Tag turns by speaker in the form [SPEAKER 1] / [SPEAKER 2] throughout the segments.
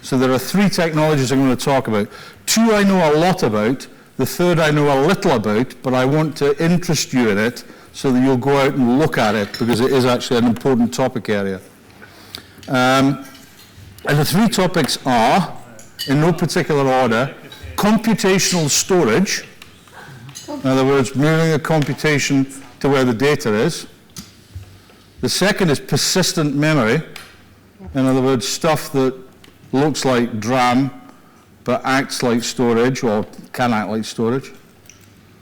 [SPEAKER 1] So there are 3 technologies I'm going to talk about. 2 I know a lot about, the 3rd I know a little about, but I want to interest you in it so that you'll go out and look at it, because it is actually an important topic area. And the 3 topics are, in no particular order, computational storage, in other words, moving the computation to where the data is. The second is persistent memory, in other words, stuff that looks like DRAM but acts like storage, or can act like storage.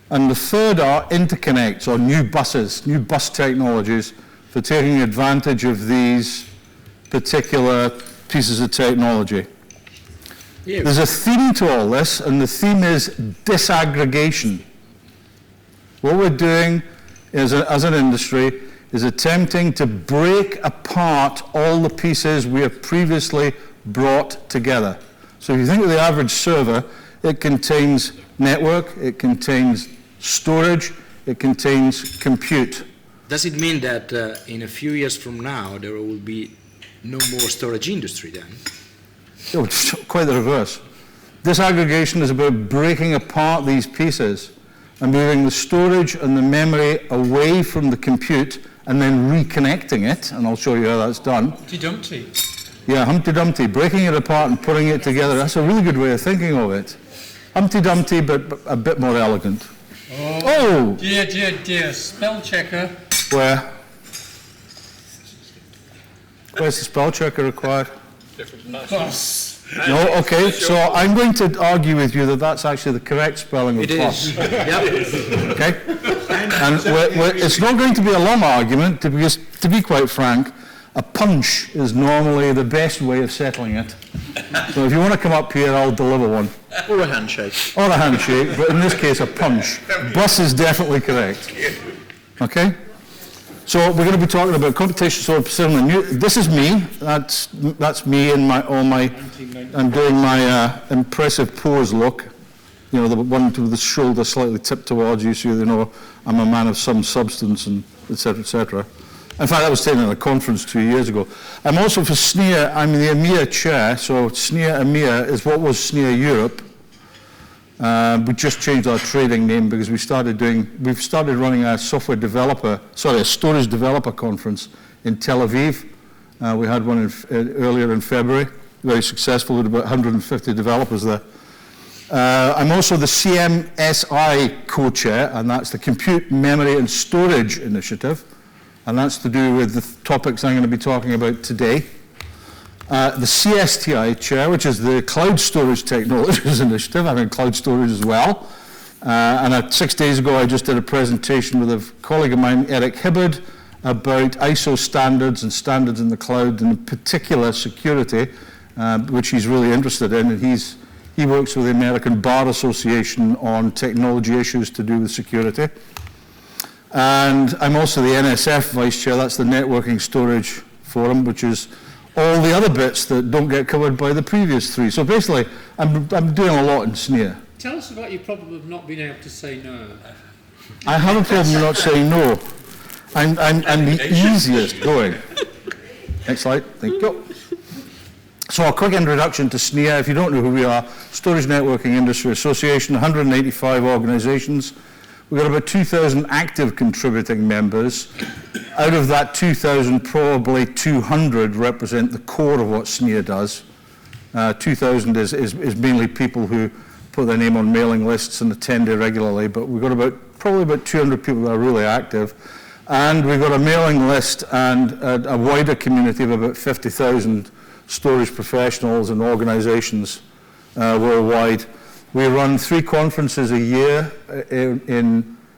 [SPEAKER 1] And the 3rd are interconnects, or new buses, new bus technologies for taking advantage of these particular pieces of technology.
[SPEAKER 2] Yeah.
[SPEAKER 1] There's a theme to all this, and the theme is disaggregation. What we're doing is, as an industry, is attempting to break apart all the pieces we have previously brought together. So if you think of the average server, it contains network, it contains storage, it contains compute.
[SPEAKER 2] Does it mean that in a few years from now there will be no more storage industry then?
[SPEAKER 1] Oh, quite the reverse. Disaggregation is about breaking apart these pieces and moving the storage and the memory away from the compute and then reconnecting it, and I'll show you how that's done.
[SPEAKER 3] Humpty Dumpty.
[SPEAKER 1] Yeah, Humpty Dumpty, breaking it apart and putting it together. That's a really good way of thinking of it. Humpty Dumpty, but a bit more elegant.
[SPEAKER 3] Oh! Dear, dear, dear. Spell checker.
[SPEAKER 1] Where? Where's the spell checker required?
[SPEAKER 3] Plus.
[SPEAKER 1] No, okay, so I'm going to argue with you that that's actually the correct spelling of
[SPEAKER 2] It
[SPEAKER 1] plus.
[SPEAKER 2] is. Yep.
[SPEAKER 1] Okay? And it's not going to be a long argument, because, to be quite frank, a punch is normally the best way of settling it. So if you want to come up here, I'll deliver one.
[SPEAKER 4] Or a handshake.
[SPEAKER 1] Or a handshake, but in this case, a punch. Bus is definitely correct. Okay? So we're going to be talking about computational storage. This is me. That's me in I'm doing my impressive pose look. You know, the one with the shoulder slightly tipped towards you, so you know I'm a man of some substance, and et cetera, et cetera. In fact, I was taken at a conference 2 years ago. I'm also for SNIA, I'm the EMEA chair, so SNIA EMEA is what was SNIA Europe. We just changed our trading name because we've started running a storage developer conference in Tel Aviv. We had one earlier in February, very successful, with about 150 developers there. I'm also the CMSI co-chair, and that's the Compute, Memory and Storage Initiative. And that's to do with the topics I'm going to be talking about today. The CSTI chair, which is the Cloud Storage Technologies Initiative. I'm in cloud storage as well. And 6 days ago, I just did a presentation with a colleague of mine, Eric Hibbard, about ISO standards and standards in the cloud, and in particular security, which he's really interested in. And he works with the American Bar Association on technology issues to do with security. And I'm also the NSF Vice Chair, that's the Networking Storage Forum, which is all the other bits that don't get covered by the previous 3. So basically, I'm doing a lot in SNIA.
[SPEAKER 3] Tell us about your problem of not being able to say no.
[SPEAKER 1] I have a problem with not saying no. I'm the easiest going. Next slide, thank you. So a quick introduction to SNIA. If you don't know who we are, Storage Networking Industry Association, 185 organizations. We've got about 2,000 active contributing members. Out of that 2,000, probably 200 represent the core of what SNIA does. 2,000 is mainly people who put their name on mailing lists and attend regularly, but we've got probably about 200 people that are really active. And we've got a mailing list and a wider community of about 50,000 storage professionals and organizations worldwide. We run 3 conferences a year,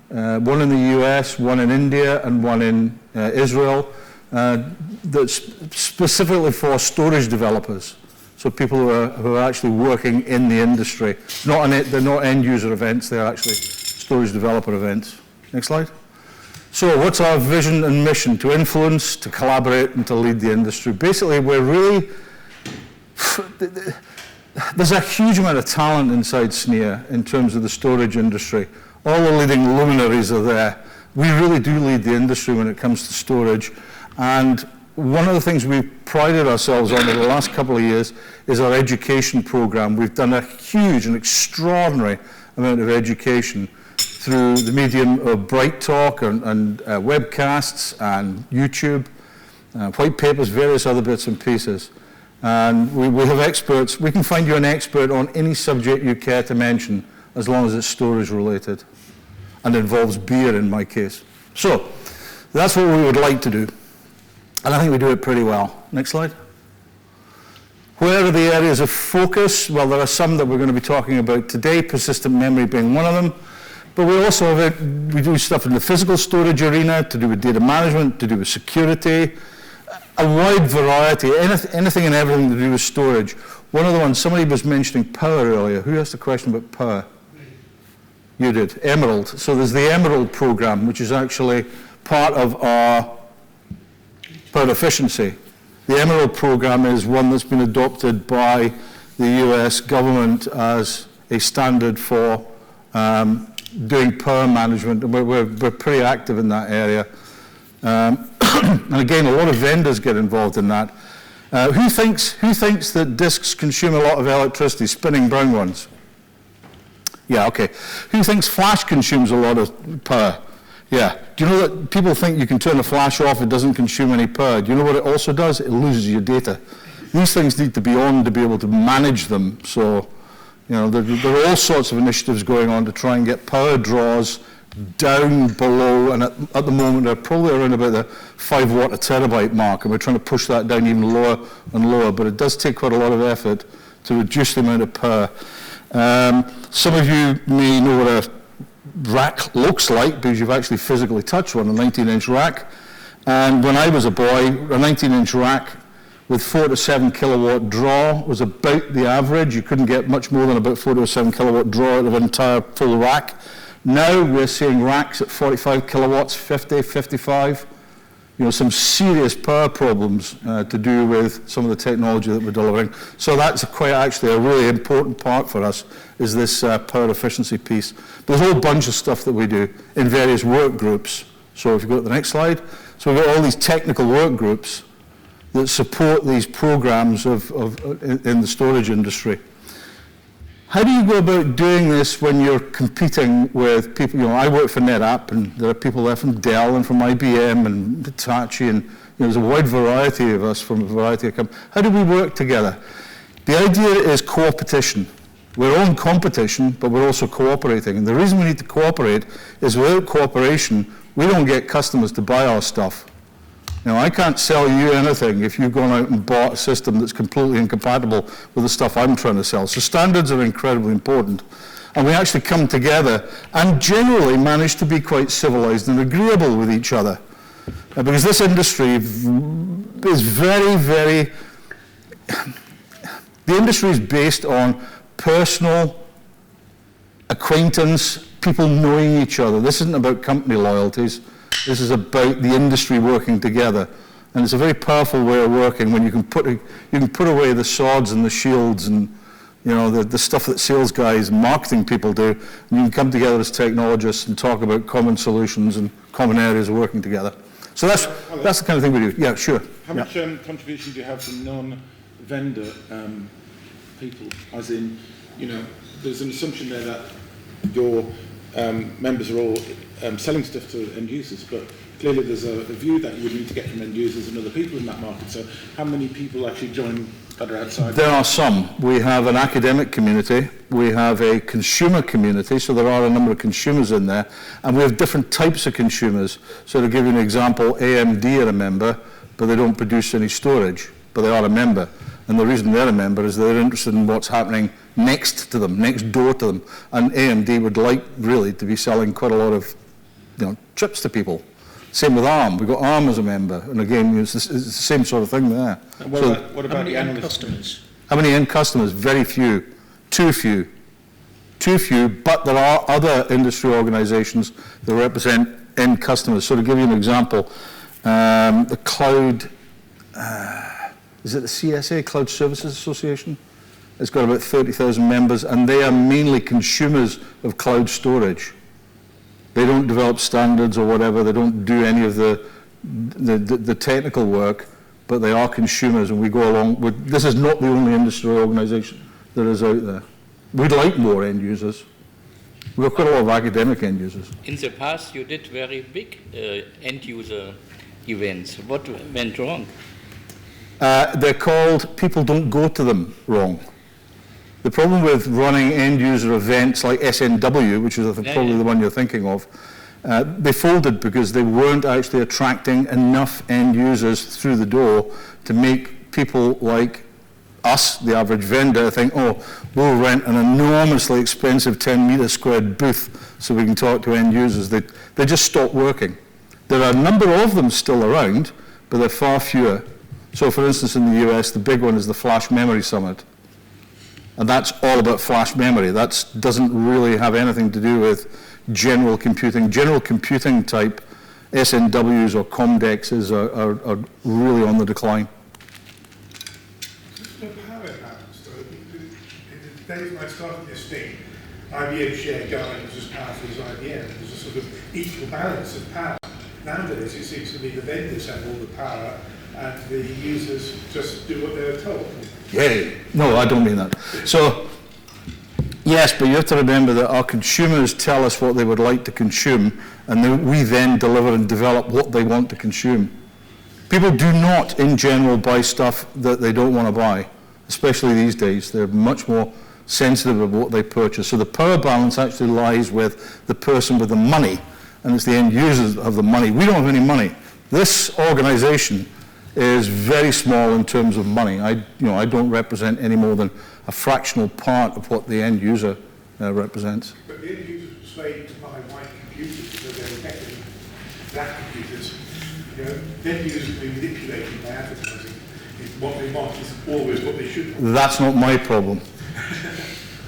[SPEAKER 1] one in the US, one in India, and one in Israel, that's specifically for storage developers. So people who are actually working in the industry. They're not end user events, they're actually storage developer events. Next slide. So what's our vision and mission? To influence, to collaborate, and to lead the industry. Basically, there's a huge amount of talent inside SNIA in terms of the storage industry. All the leading luminaries are there. We really do lead the industry when it comes to storage. And one of the things we've prided ourselves on over the last couple of years is our education program. We've done a huge and extraordinary amount of education through the medium of Bright Talk and webcasts and YouTube, white papers, various other bits and pieces. And we have experts. We can find you an expert on any subject you care to mention, as long as it's storage related and involves beer in my case. So that's what we would like to do. And I think we do it pretty well. Next slide. Where are the areas of focus? Well, there are some that we're going to be talking about today, persistent memory being one of them. But we also we do stuff in the physical storage arena to do with data management, to do with security, a wide variety, anything and everything to do with storage. One of the ones, somebody was mentioning power earlier. Who asked a question about power? You did, Emerald. So there's the Emerald program, which is actually part of our power efficiency. The Emerald program is one that's been adopted by the US government as a standard for doing power management. We're pretty active in that area. And again, a lot of vendors get involved in that. Who thinks that disks consume a lot of electricity, spinning brown ones? Yeah, okay. Who thinks flash consumes a lot of power? Yeah. Do you know that people think you can turn a flash off, it doesn't consume any power? Do you know what it also does? It loses your data. These things need to be on to be able to manage them. So, you know, there are all sorts of initiatives going on to try and get power draws down below, and at the moment they're probably around about the 5 watt a terabyte mark, and we're trying to push that down even lower and lower, but it does take quite a lot of effort to reduce the amount of power. Some of you may know what a rack looks like because you've actually physically touched one, a 19-inch rack. And when I was a boy, a 19-inch rack with 4 to 7 kilowatt draw was about the average. You couldn't get much more than about 4 to 7 kilowatt draw out of an entire full rack. Now we're seeing racks at 45 kilowatts, 50, 55. You know, some serious power problems to do with some of the technology that we're delivering. So that's quite actually a really important part for us, is this power efficiency piece. There's a whole bunch of stuff that we do in various work groups. So if you go to the next slide. So we've got all these technical work groups that support these programs in the storage industry. How do you go about doing this when you're competing with people? You know, I work for NetApp, and there are people there from Dell and from IBM and Hitachi, and there's a wide variety of us from a variety of companies. How do we work together? The idea is co-opetition. We're all in competition, but we're also cooperating. And the reason we need to cooperate is without cooperation, we don't get customers to buy our stuff. Now, I can't sell you anything if you've gone out and bought a system that's completely incompatible with the stuff I'm trying to sell. So standards are incredibly important. And we actually come together and generally manage to be quite civilized and agreeable with each other. Because this industry is very, very... The industry is based on personal acquaintance, people knowing each other. This isn't about company loyalties. This is about the industry working together, and it's a very powerful way of working when you can put away the swords and the shields and the stuff that sales guys and marketing people do, and you can come together as technologists and talk about common solutions and common areas of working together. So that's the kind of thing we do. Yeah, sure.
[SPEAKER 4] How much contribution do you have from non-vendor people? As in, there's an assumption there that your members are all selling stuff to end users, but clearly there's a view that you would need to get from end users and other people in that market. So how many people actually join that are outside?
[SPEAKER 1] There are some. We have an academic community. We have a consumer community, so there are a number of consumers in there. And we have different types of consumers. So to give you an example, AMD are a member, but they don't produce any storage, but they are a member. And the reason they're a member is they're interested in what's happening next to them, next door to them. And AMD would like really to be selling quite a lot of chips to people. Same with ARM. We've got ARM as a member. And again, it's the same sort of thing there.
[SPEAKER 4] And what about the end customers?
[SPEAKER 1] How many end customers? Very few. Too few. Too few, but there are other industry organizations that represent end customers. So to give you an example, the cloud, is it the CSA, Cloud Services Association? It's got about 30,000 members, and they are mainly consumers of cloud storage. They don't develop standards or whatever. They don't do any of the technical work, but they are consumers, and we go along with, this is not the only industry organization that is out there. We'd like more end users. We've got quite a lot of academic end users.
[SPEAKER 5] In the past, you did very big end user events. What went wrong?
[SPEAKER 1] They're called, people don't go to them wrong. The problem with running end user events like SNW, which is I think probably the one you're thinking of, they folded because they weren't actually attracting enough end users through the door to make people like us, the average vendor, think, oh, we'll rent an enormously expensive 10-meter squared booth so we can talk to end users. They just stopped working. There are a number of them still around, but they're far fewer. So for instance, in the US, the big one is the Flash Memory Summit. And that's all about flash memory. That doesn't really have anything to do with general computing. General computing type SNWs or COMDEXs are really on the decline.
[SPEAKER 6] How it happens, though, in the days when I started this thing, IBM shared guidance as powerful as IBM. There's a sort of equal balance of power. Nowadays, it seems to me the vendors have all the power and the users just do what they're told.
[SPEAKER 1] Yeah, no, I don't mean that. So, yes, but you have to remember that our consumers tell us what they would like to consume, and then we then deliver and develop what they want to consume. People do not, in general, buy stuff that they don't want to buy, especially these days. They're much more sensitive about what they purchase. So the power balance actually lies with the person with the money, and it's the end users that have the money. We don't have any money. This organization is very small in terms of money. I don't represent any more than a fractional part of what the end user represents.
[SPEAKER 6] But the end users persuaded to buy white computers because they're effectively black computers. You know, the end users can be manipulated by advertising. What they want is always what they should want.
[SPEAKER 1] That's not my problem.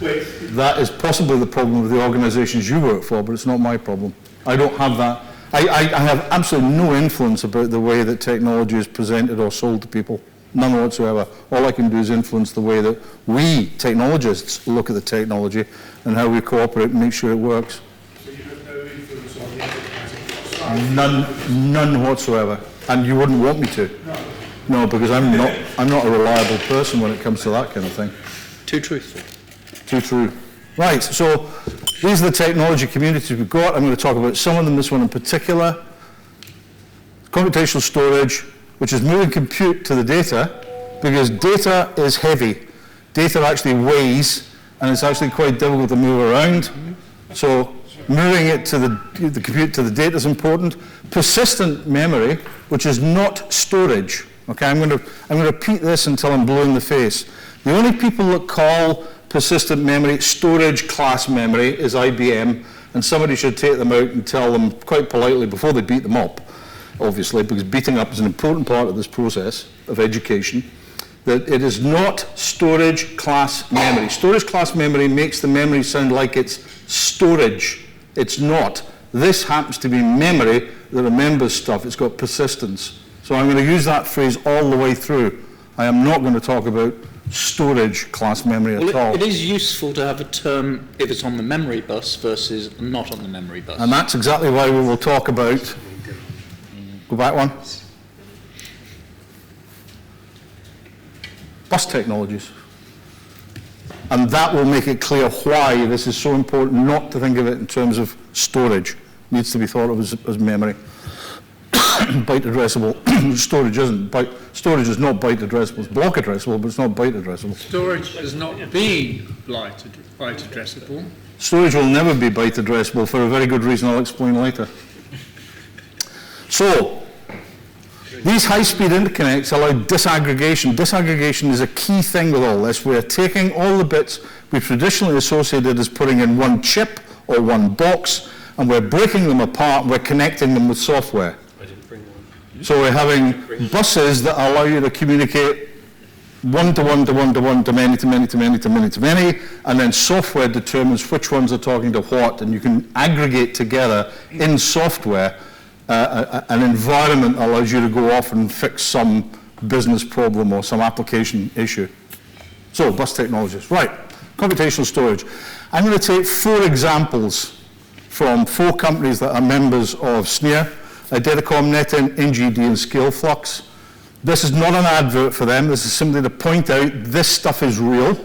[SPEAKER 6] Wait.
[SPEAKER 1] That is possibly the problem with the organizations you work for, but it's not my problem. I don't have that. I have absolutely no influence about the way that technology is presented or sold to people, none whatsoever. All I can do is influence the way that we, technologists, look at the technology and how we cooperate and make sure it works.
[SPEAKER 6] So you have no influence on the advertising side?
[SPEAKER 1] None whatsoever. And you wouldn't want me to. No, because I'm not a reliable person when it comes to that kind of thing.
[SPEAKER 5] Too truthful.
[SPEAKER 1] Too true. Right, so these are the technology communities we've got. I'm going to talk about some of them, this one in particular. Computational storage, which is moving compute to the data, because data is heavy. Data actually weighs, and it's actually quite difficult to move around. So moving it to the compute to the data is important. Persistent memory, which is not storage. Okay, I'm going to repeat this until I'm blue in the face. The only people that call persistent memory storage class memory is IBM, and somebody should take them out and tell them quite politely before they beat them up, obviously, because beating up is an important part of this process of education, that it is not storage class memory. Storage class memory makes the memory sound like it's storage. It's not. This happens to be memory that remembers stuff. It's got persistence. So I'm going to use that phrase all the way through. I am not going to talk about storage class memory at all.
[SPEAKER 7] It is useful to have a term if it's on the memory bus versus not on the memory bus.
[SPEAKER 1] And that's exactly why we will talk about, go back one, bus technologies. And that will make it clear why this is so important not to think of it in terms of storage. It needs to be thought of as memory. Byte addressable. Storage isn't. Storage is not byte addressable. It's block addressable, but it's not byte addressable.
[SPEAKER 3] Storage has not been byte addressable.
[SPEAKER 1] Storage will never be byte addressable for a very good reason I'll explain later. So, these high-speed interconnects allow disaggregation. Disaggregation is a key thing with all this. We're taking all the bits we've traditionally associated as putting in one chip or one box, and we're breaking them apart, we're connecting them with software. So we're having buses that allow you to communicate one to one to one to one to many to many to many to many to many, and then software determines which ones are talking to what, and you can aggregate together in software an environment that allows you to go off and fix some business problem or some application issue. So bus technologies, right, computational storage. I'm going to take 4 examples from 4 companies that are members of SNIA, Datacom, NetInt, NGD, and ScaleFlux. This is not an advert for them. This is simply to point out this stuff is real,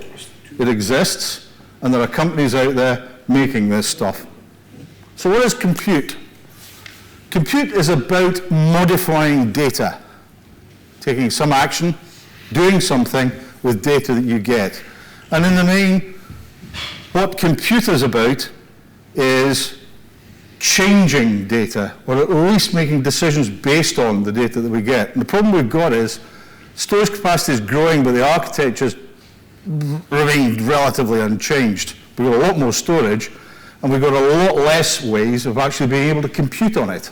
[SPEAKER 1] it exists, and there are companies out there making this stuff. So what is compute? Compute is about modifying data, taking some action, doing something with data that you get. And in the main, what compute is about is changing data, or at least making decisions based on the data that we get. And the problem we've got is storage capacity is growing, but the architecture's remained relatively unchanged. We've got a lot more storage, and we've got a lot less ways of actually being able to compute on it.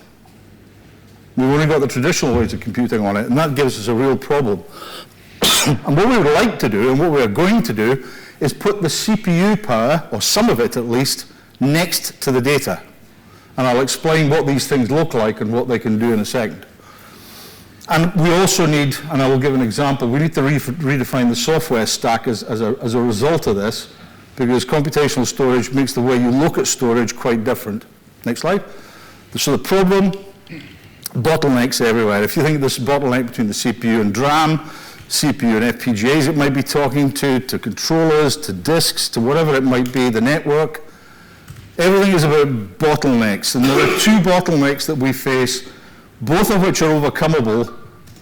[SPEAKER 1] We've only got the traditional ways of computing on it, and that gives us a real problem. And what we would like to do, and what we are going to do, is put the CPU power, or some of it at least, next to the data. And I'll explain what these things look like and what they can do in a second. And we also need, and I will give an example, we need to redefine the software stack as a result of this, because computational storage makes the way you look at storage quite different. Next slide. So the problem, bottlenecks everywhere. If you think of this bottleneck between the CPU and DRAM, CPU and FPGAs it might be talking to controllers, to disks, to whatever it might be, the network, everything is about bottlenecks. And there are 2 bottlenecks that we face, both of which are overcomable,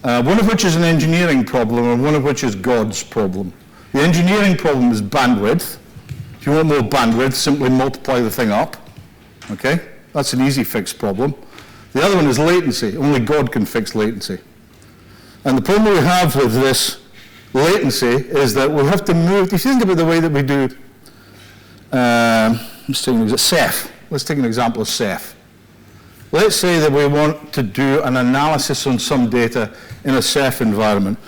[SPEAKER 1] one of which is an engineering problem and one of which is God's problem. The engineering problem is bandwidth. If you want more bandwidth, simply multiply the thing up. Okay? That's an easy fix problem. The other one is latency. Only God can fix latency. And the problem we have with this latency is that we have to move, if you think about the way that we do, Ceph. Let's take an example of Ceph. Let's say that we want to do an analysis on some data in a Ceph environment.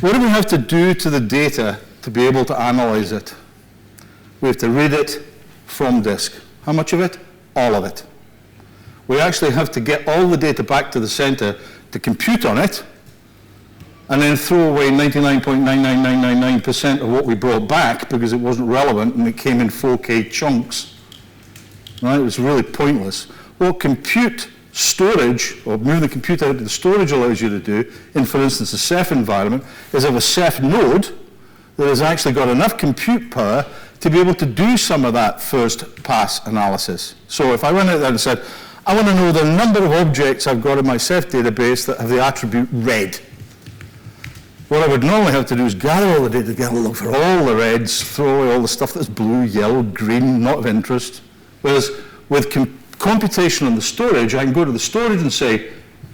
[SPEAKER 1] What do we have to do to the data to be able to analyze it? We have to read it from disk. How much of it? All of it. We actually have to get all the data back to the center to compute on it, and then throw away 99.99999% of what we brought back because it wasn't relevant and it came in 4K chunks. Right? It was really pointless. What compute storage, or moving the compute out to the storage allows you to do, in, for instance, a Ceph environment, is have a Ceph node that has actually got enough compute power to be able to do some of that first pass analysis. So if I went out there and said, I want to know the number of objects I've got in my Ceph database that have the attribute red. What I would normally have to do is gather all the data together, look for all the reds, throw away all the stuff that's blue, yellow, green, not of interest. Whereas with computation on the storage, I can go to the storage and say,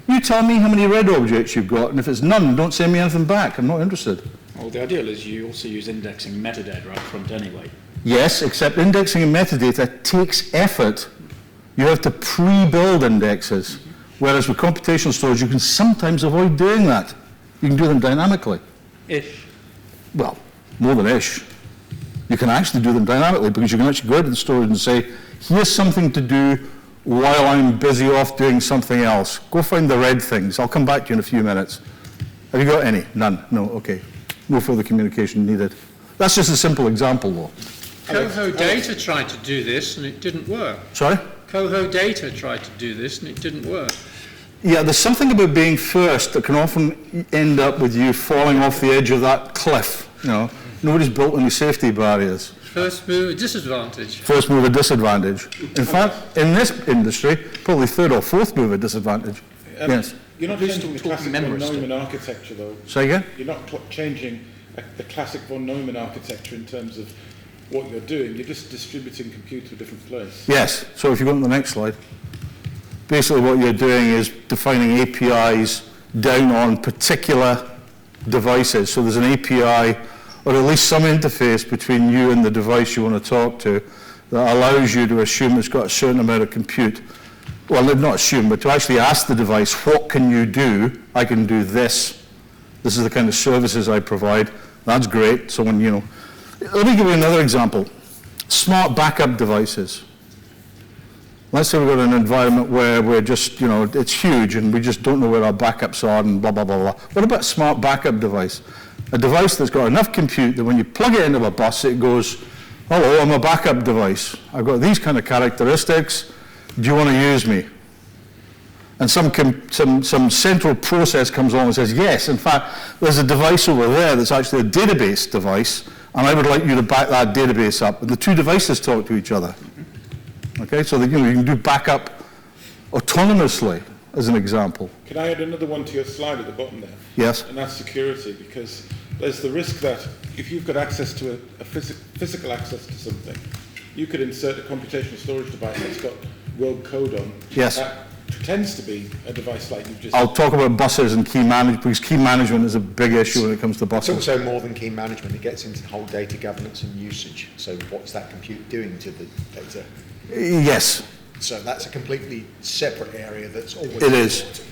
[SPEAKER 1] you tell me how many red objects you've got, and if it's none, don't send me anything back. I'm not interested.
[SPEAKER 7] Well, the ideal is you also use indexing metadata up front anyway.
[SPEAKER 1] Yes, except indexing and metadata takes effort. You have to pre-build indexes, whereas with computational storage, you can sometimes avoid doing that. You can do them dynamically.
[SPEAKER 5] Ish.
[SPEAKER 1] Well, more than ish. You can actually do them dynamically because you can actually go to the storage and say, here's something to do while I'm busy off doing something else. Go find the red things. I'll come back to you in a few minutes. Have you got any? None? No, okay. No further communication needed. That's just a simple example, though.
[SPEAKER 3] Coho Data tried to do this and it didn't work.
[SPEAKER 1] Sorry?
[SPEAKER 3] Coho Data tried to do this and it didn't work.
[SPEAKER 1] Yeah, there's something about being first that can often end up with you falling off the edge of that cliff. You know, nobody's built any safety barriers.
[SPEAKER 3] First mover disadvantage.
[SPEAKER 1] First mover disadvantage. In fact, in this industry, probably third or fourth mover disadvantage. Yes.
[SPEAKER 4] You're not changing the classic von Neumann architecture, though.
[SPEAKER 1] Say again?
[SPEAKER 4] You're not changing the classic von Neumann architecture in terms of what you're doing. You're just distributing compute to a different place.
[SPEAKER 1] Yes. So if you go on to the next slide. Basically what you're doing is defining APIs down on particular devices. So there's an API, or at least some interface between you and the device you want to talk to that allows you to assume it's got a certain amount of compute. Well, not assume, but to actually ask the device, what can you do? I can do this. This is the kind of services I provide. That's great. So when, you know, let me give you another example. Smart backup devices. Let's say we've got an environment where we're just, you know, it's huge and we just don't know where our backups are and blah, blah, blah, blah. What about a smart backup device? A device that's got enough compute that when you plug it into a bus, it goes, hello, I'm a backup device. I've got these kind of characteristics. do you want to use me? And some central process comes along and says, yes, in fact, there's a device over there that's actually a database device, and I would like you to back that database up. And the two devices talk to each other. Okay, so that, you can do backup autonomously, as an example.
[SPEAKER 4] Can I add another one to your slide at the bottom there?
[SPEAKER 1] Yes.
[SPEAKER 4] And that's security, because there's the risk that if you've got access to a physical access to something, you could insert a computational storage device that's got rogue code on.
[SPEAKER 1] Yes.
[SPEAKER 4] That pretends to be a device like you've just...
[SPEAKER 1] I'll talk about buses and key management, because key management is a big issue when it comes to
[SPEAKER 8] It's
[SPEAKER 1] buses.
[SPEAKER 8] also more than key management. It gets into the whole data governance and usage. So what's that compute doing to the data?
[SPEAKER 1] Yes,
[SPEAKER 8] So that's a completely separate area that's always...
[SPEAKER 1] it is.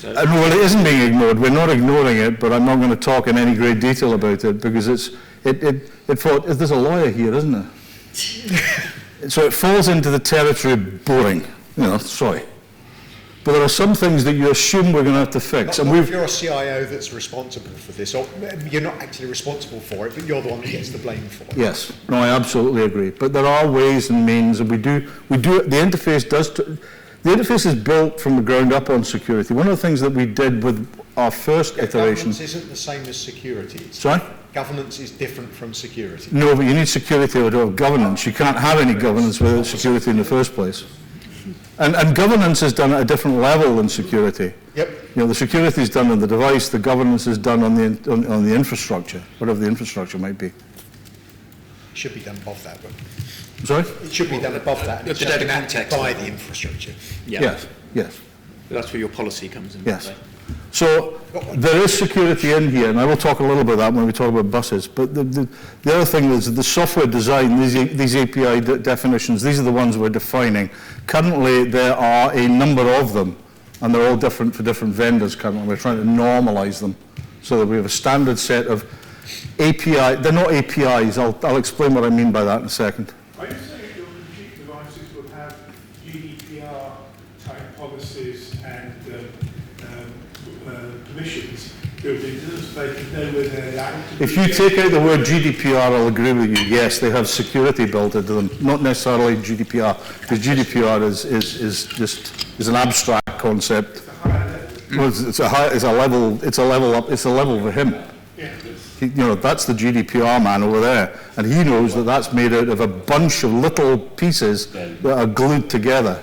[SPEAKER 1] Well, it isn't being ignored. We're not ignoring it, but I'm not going to talk in any great detail about it, because there's a lawyer here, isn't there? So it falls into the territory of boring. Sorry. But there are some things that you assume we're going to have to fix.
[SPEAKER 8] Not if you're a CIO that's responsible for this, or you're not actually responsible for it, but you're the one that gets the blame for it.
[SPEAKER 1] Yes, no, I absolutely agree. But there are ways and means, and we do. The interface does. The interface is built from the ground up on security. One of the things that we did with our first iteration.
[SPEAKER 8] Governance isn't the same as security.
[SPEAKER 1] Sorry?
[SPEAKER 8] Governance is different from security.
[SPEAKER 1] No, but you need security or to have governance. You can't have any governance without security in the first place. And governance is done at a different level than security.
[SPEAKER 8] Yep.
[SPEAKER 1] The security is done on the device. The governance is done on the infrastructure, whatever the infrastructure might be.
[SPEAKER 8] It should be done above that, but
[SPEAKER 1] Sorry?
[SPEAKER 8] it should be done above that. It's
[SPEAKER 7] The
[SPEAKER 8] just
[SPEAKER 7] data
[SPEAKER 8] been
[SPEAKER 7] context.
[SPEAKER 8] by the infrastructure.
[SPEAKER 7] Yeah.
[SPEAKER 1] Yes.
[SPEAKER 7] That's where your policy comes into
[SPEAKER 1] Yes.
[SPEAKER 7] play.
[SPEAKER 1] So there is security in here, and I will talk a little about that when we talk about buses. But the other thing is the software design, these API definitions, these are the ones we're defining. Currently, there are a number of them, and they're all different for different vendors currently. We're trying to normalize them so that we have a standard set of API. They're not APIs. I'll explain what I mean by that in a second.
[SPEAKER 6] Are you saying that your compute devices will have GDPR-type policies and permissions built into them so they can know where they're allowed to
[SPEAKER 1] If you take out the word GDPR, I'll agree with you. Yes, they have security built into them, not necessarily GDPR, because GDPR is an abstract concept. Well, it's a level for him. That's the GDPR man over there, and he knows that that's made out of a bunch of little pieces that are glued together,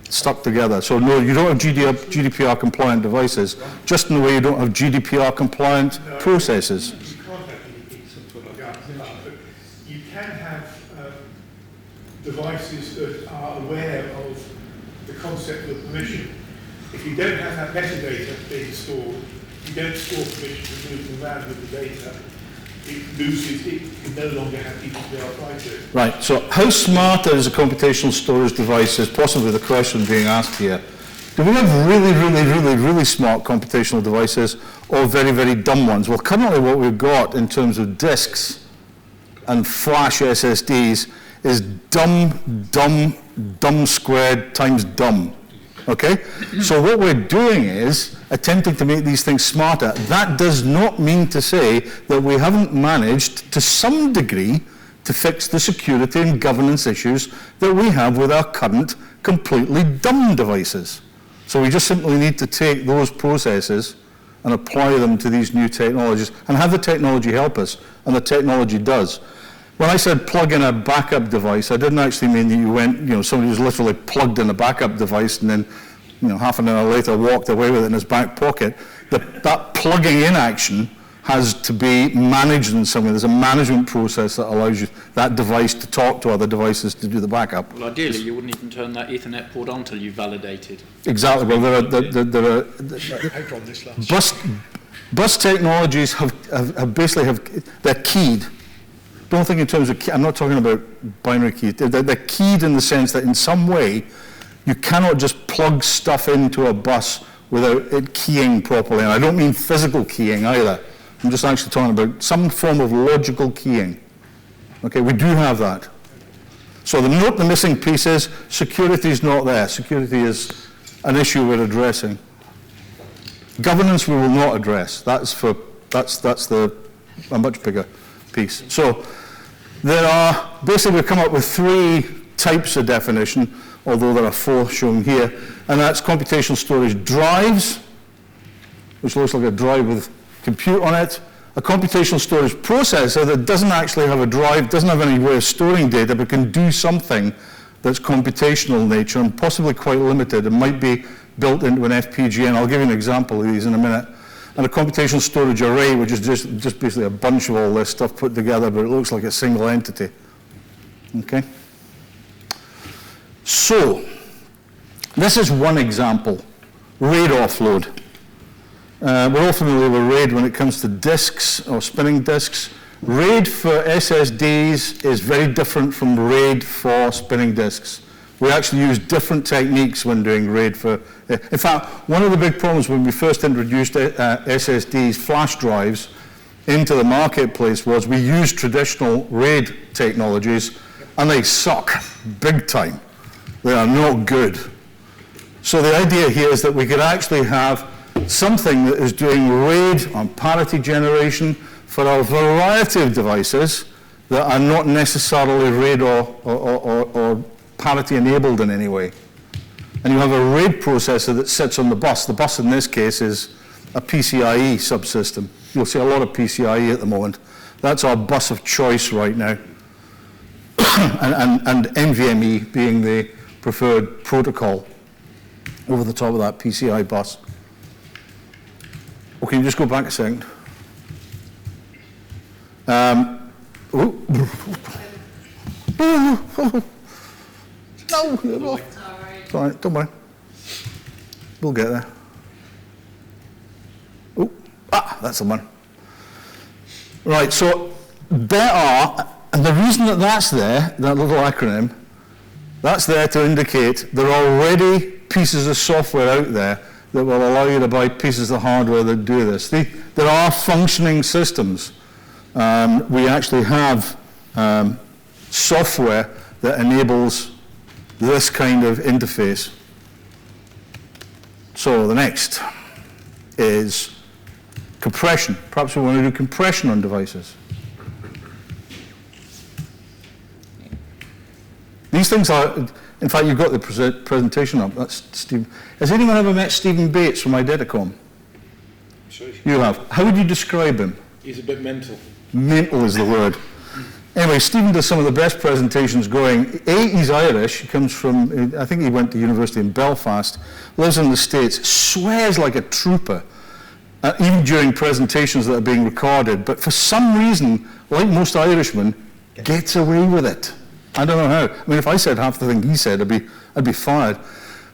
[SPEAKER 1] stuck together. So no, you don't have GDPR compliant devices, just in the way you don't have GDPR compliant processes.
[SPEAKER 6] You can't have GDPR, but you can have devices that are aware of the concept of permission. If you don't have that metadata being stored, you don't store permissions and move them around with the data, it can no longer have GDPR applied to it.
[SPEAKER 1] Right, so how smart is a computational storage device is possibly the question being asked here. Do we have really smart computational devices or very, very dumb ones? Well, currently what we've got in terms of disks and flash SSDs is dumb squared times dumb. Okay? So what we're doing is attempting to make these things smarter. That does not mean to say that we haven't managed, to some degree, to fix the security and governance issues that we have with our current completely dumb devices. So we just simply need to take those processes and apply them to these new technologies and have the technology help us, and the technology does. When I said plug in a backup device, I didn't actually mean that you went, somebody was literally plugged in a backup device and then, half an hour later walked away with it in his back pocket. That plugging in action has to be managed in some way. There's a management process that allows you that device to talk to other devices to do the backup.
[SPEAKER 7] Well, ideally, you wouldn't even turn that Ethernet port on until you validated.
[SPEAKER 1] Exactly. Well, there are bus technologies they're keyed. Don't think in terms of key. I'm not talking about binary key. They're keyed in the sense that in some way you cannot just plug stuff into a bus without it keying properly. And I don't mean physical keying either. I'm just actually talking about some form of logical keying. Okay, we do have that. So the missing piece is security is not there. Security is an issue we're addressing. Governance we will not address. That's a much bigger piece. So there are, basically we've come up with three types of definition. although there are 4 shown here. And that's computational storage drives, which looks like a drive with compute on it. A computational storage processor that doesn't actually have a drive, doesn't have any way of storing data, but can do something that's computational in nature and possibly quite limited. It might be built into an FPGA, and I'll give you an example of these in a minute. And a computational storage array, which is just basically a bunch of all this stuff put together, but it looks like a single entity. Okay? So, this is one example, RAID offload. We're all familiar with RAID when it comes to disks or spinning disks. RAID for SSDs is very different from RAID for spinning disks. We actually use different techniques when doing RAID for... In fact, one of the big problems when we first introduced SSDs, flash drives, into the marketplace was we used traditional RAID technologies, and they suck big time. They are not good. So the idea here is that we could actually have something that is doing RAID on parity generation for a variety of devices that are not necessarily RAID or parity enabled in any way. And you have a RAID processor that sits on the bus. The bus in this case is a PCIe subsystem. You'll see a lot of PCIe at the moment. That's our bus of choice right now. and NVMe being the preferred protocol over the top of that PCI bus. Okay, just go back a second. No, it's all right, don't worry. We'll get there. Oh, that's the one. Right, so there are, and the reason that that's there, that little acronym, that's there to indicate there are already pieces of software out there that will allow you to buy pieces of hardware that do this. There are functioning systems. We actually have software that enables this kind of interface. So the next is compression. Perhaps we want to do compression on devices. These things are, in fact, you've got the presentation up. That's Steve. Has anyone ever met Stephen Bates from Idedicom?
[SPEAKER 4] Sure.
[SPEAKER 1] You have. How would you describe him?
[SPEAKER 4] He's a bit mental.
[SPEAKER 1] Mental is the word. Anyway, Stephen does some of the best presentations going. He's Irish. He comes from, I think he went to university in Belfast, lives in the States, swears like a trooper, even during presentations that are being recorded. But for some reason, like most Irishmen, gets away with it. I don't know how. I mean, if I said half the thing he said, I'd be fired.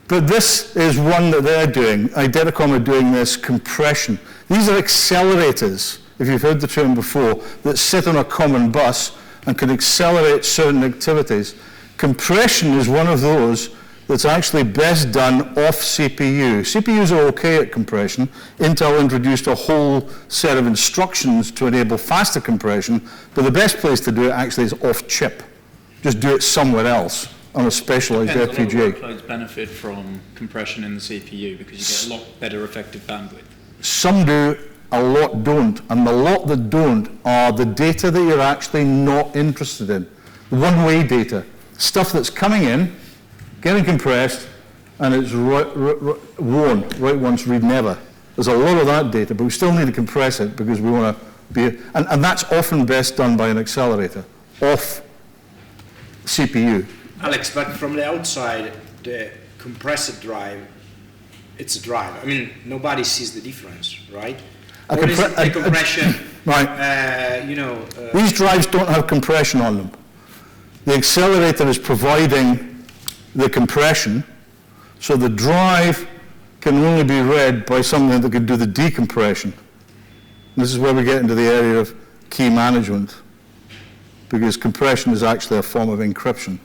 [SPEAKER 1] But this is one that they're doing. Idedicom are doing this compression. These are accelerators, if you've heard the term before, that sit on a common bus and can accelerate certain activities. Compression is one of those that's actually best done off CPU. CPUs are okay at compression. Intel introduced a whole set of instructions to enable faster compression, but the best place to do it actually is off chip. Just do it somewhere else on a specialized FPGA.
[SPEAKER 7] A lot of workloads benefit from compression in the CPU because you get a lot better effective bandwidth.
[SPEAKER 1] Some do, a lot don't, and the lot that don't are the data that you're actually not interested in. One-way data, stuff that's coming in, getting compressed, and it's worn, write once, read never. There's a lot of that data, but we still need to compress it because we want to be, and that's often best done by an accelerator, off CPU.
[SPEAKER 2] Alex, but from the outside, the compressor drive, it's a drive. I mean, nobody sees the difference, right? What is the compression?
[SPEAKER 1] Right. These drives don't have compression on them. The accelerator is providing the compression, so the drive can only be read by something that can do the decompression. This is where we get into the area of key management, because compression is actually a form of encryption,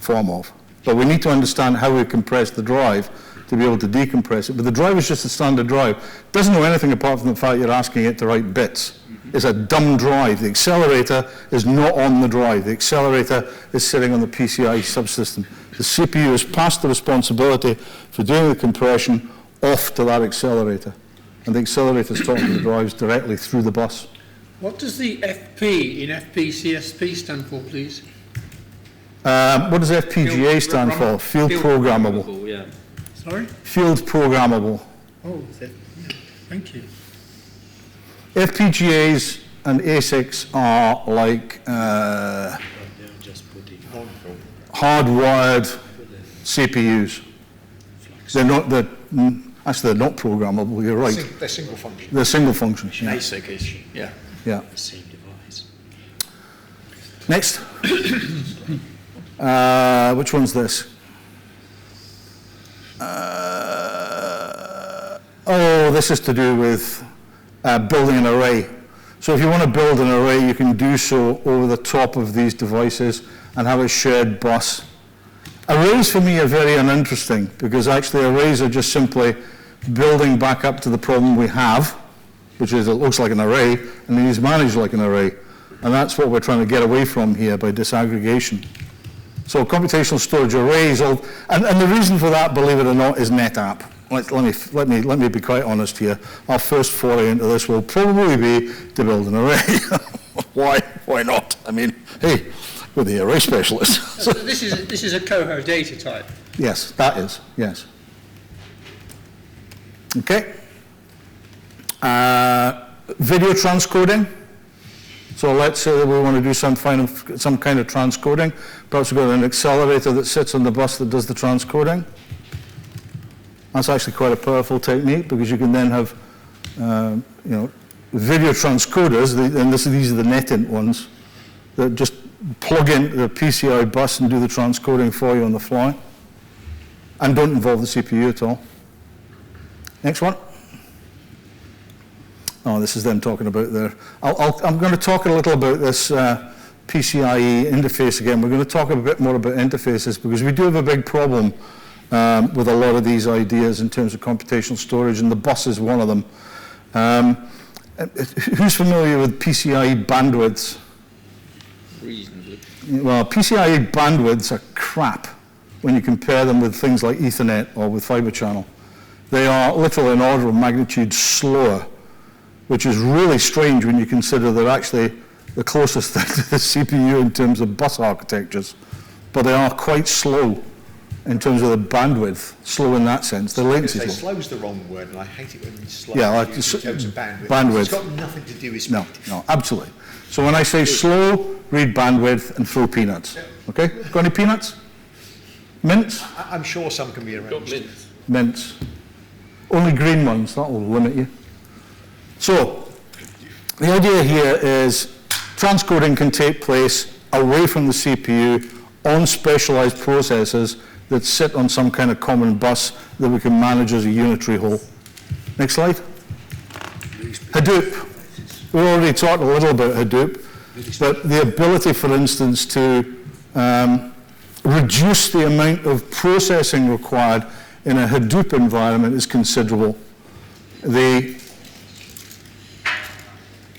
[SPEAKER 1] But we need to understand how we compress the drive to be able to decompress it. But the drive is just a standard drive. It doesn't know anything apart from the fact you're asking it to write bits. It's a dumb drive. The accelerator is not on the drive. The accelerator is sitting on the PCI subsystem. The CPU has passed the responsibility for doing the compression off to that accelerator. And the accelerator is talking to the drives directly through the bus.
[SPEAKER 3] What does the FP in FPCSP stand for, please?
[SPEAKER 1] What does FPGA stand for? Field Programmable.
[SPEAKER 3] Yeah. Sorry?
[SPEAKER 1] Field Programmable.
[SPEAKER 3] Oh, yeah. Thank you.
[SPEAKER 1] FPGAs and ASICs are like hardwired CPUs. Actually, they're not programmable, you're right.
[SPEAKER 8] They're single function.
[SPEAKER 1] They're single function. Yeah.
[SPEAKER 7] ASIC is, yeah.
[SPEAKER 1] Yeah.
[SPEAKER 2] The same device.
[SPEAKER 1] Next. Which one's this? This is to do with building an array. So if you want to build an array, you can do so over the top of these devices and have a shared bus. Arrays for me are very uninteresting because actually arrays are just simply building back up to the problem we have, which is it looks like an array and it is managed like an array. And that's what we're trying to get away from here by disaggregation. So computational storage arrays, and the reason for that, believe it or not, is NetApp. Let me be quite honest here. Our first foray into this will probably be to build an array. Why not? I mean, hey, we're the array specialists.
[SPEAKER 3] So this is a Coho data type.
[SPEAKER 1] Yes, that is, yes. Okay. Video transcoding. So let's say that we want to do some kind of transcoding. Perhaps we've got an accelerator that sits on the bus that does the transcoding. That's actually quite a powerful technique because you can then have, video transcoders, and these are the NetInt ones, that just plug into the PCI bus and do the transcoding for you on the fly, and don't involve the CPU at all. Next one. Oh, this is them talking about their... I'm going to talk a little about this PCIe interface again. We're going to talk a bit more about interfaces because we do have a big problem with a lot of these ideas in terms of computational storage, and the bus is one of them. Who's familiar with PCIe bandwidths?
[SPEAKER 7] Reasonably.
[SPEAKER 1] Well, PCIe bandwidths are crap when you compare them with things like Ethernet or with fiber channel. They are literally an order of magnitude slower, which is really strange when you consider they're actually the closest thing to the CPU in terms of bus architectures. But they are quite slow in terms of the bandwidth, slow in that sense. The latency is
[SPEAKER 8] slow is the wrong word, and I hate it when you slow
[SPEAKER 1] in
[SPEAKER 8] terms of bandwidth.
[SPEAKER 1] Bandwidth.
[SPEAKER 8] It's got nothing to do with speed.
[SPEAKER 1] No, absolutely. So when I say slow, read bandwidth and throw peanuts. Okay? Got any peanuts? Mints?
[SPEAKER 8] I'm sure some can be arranged.
[SPEAKER 1] Mints. Only green ones, that will limit you. So, the idea here is transcoding can take place away from the CPU on specialized processors that sit on some kind of common bus that we can manage as a unitary whole. Next slide. Hadoop. We already talked a little about Hadoop, but the ability, for instance, to reduce the amount of processing required in a Hadoop environment is considerable. The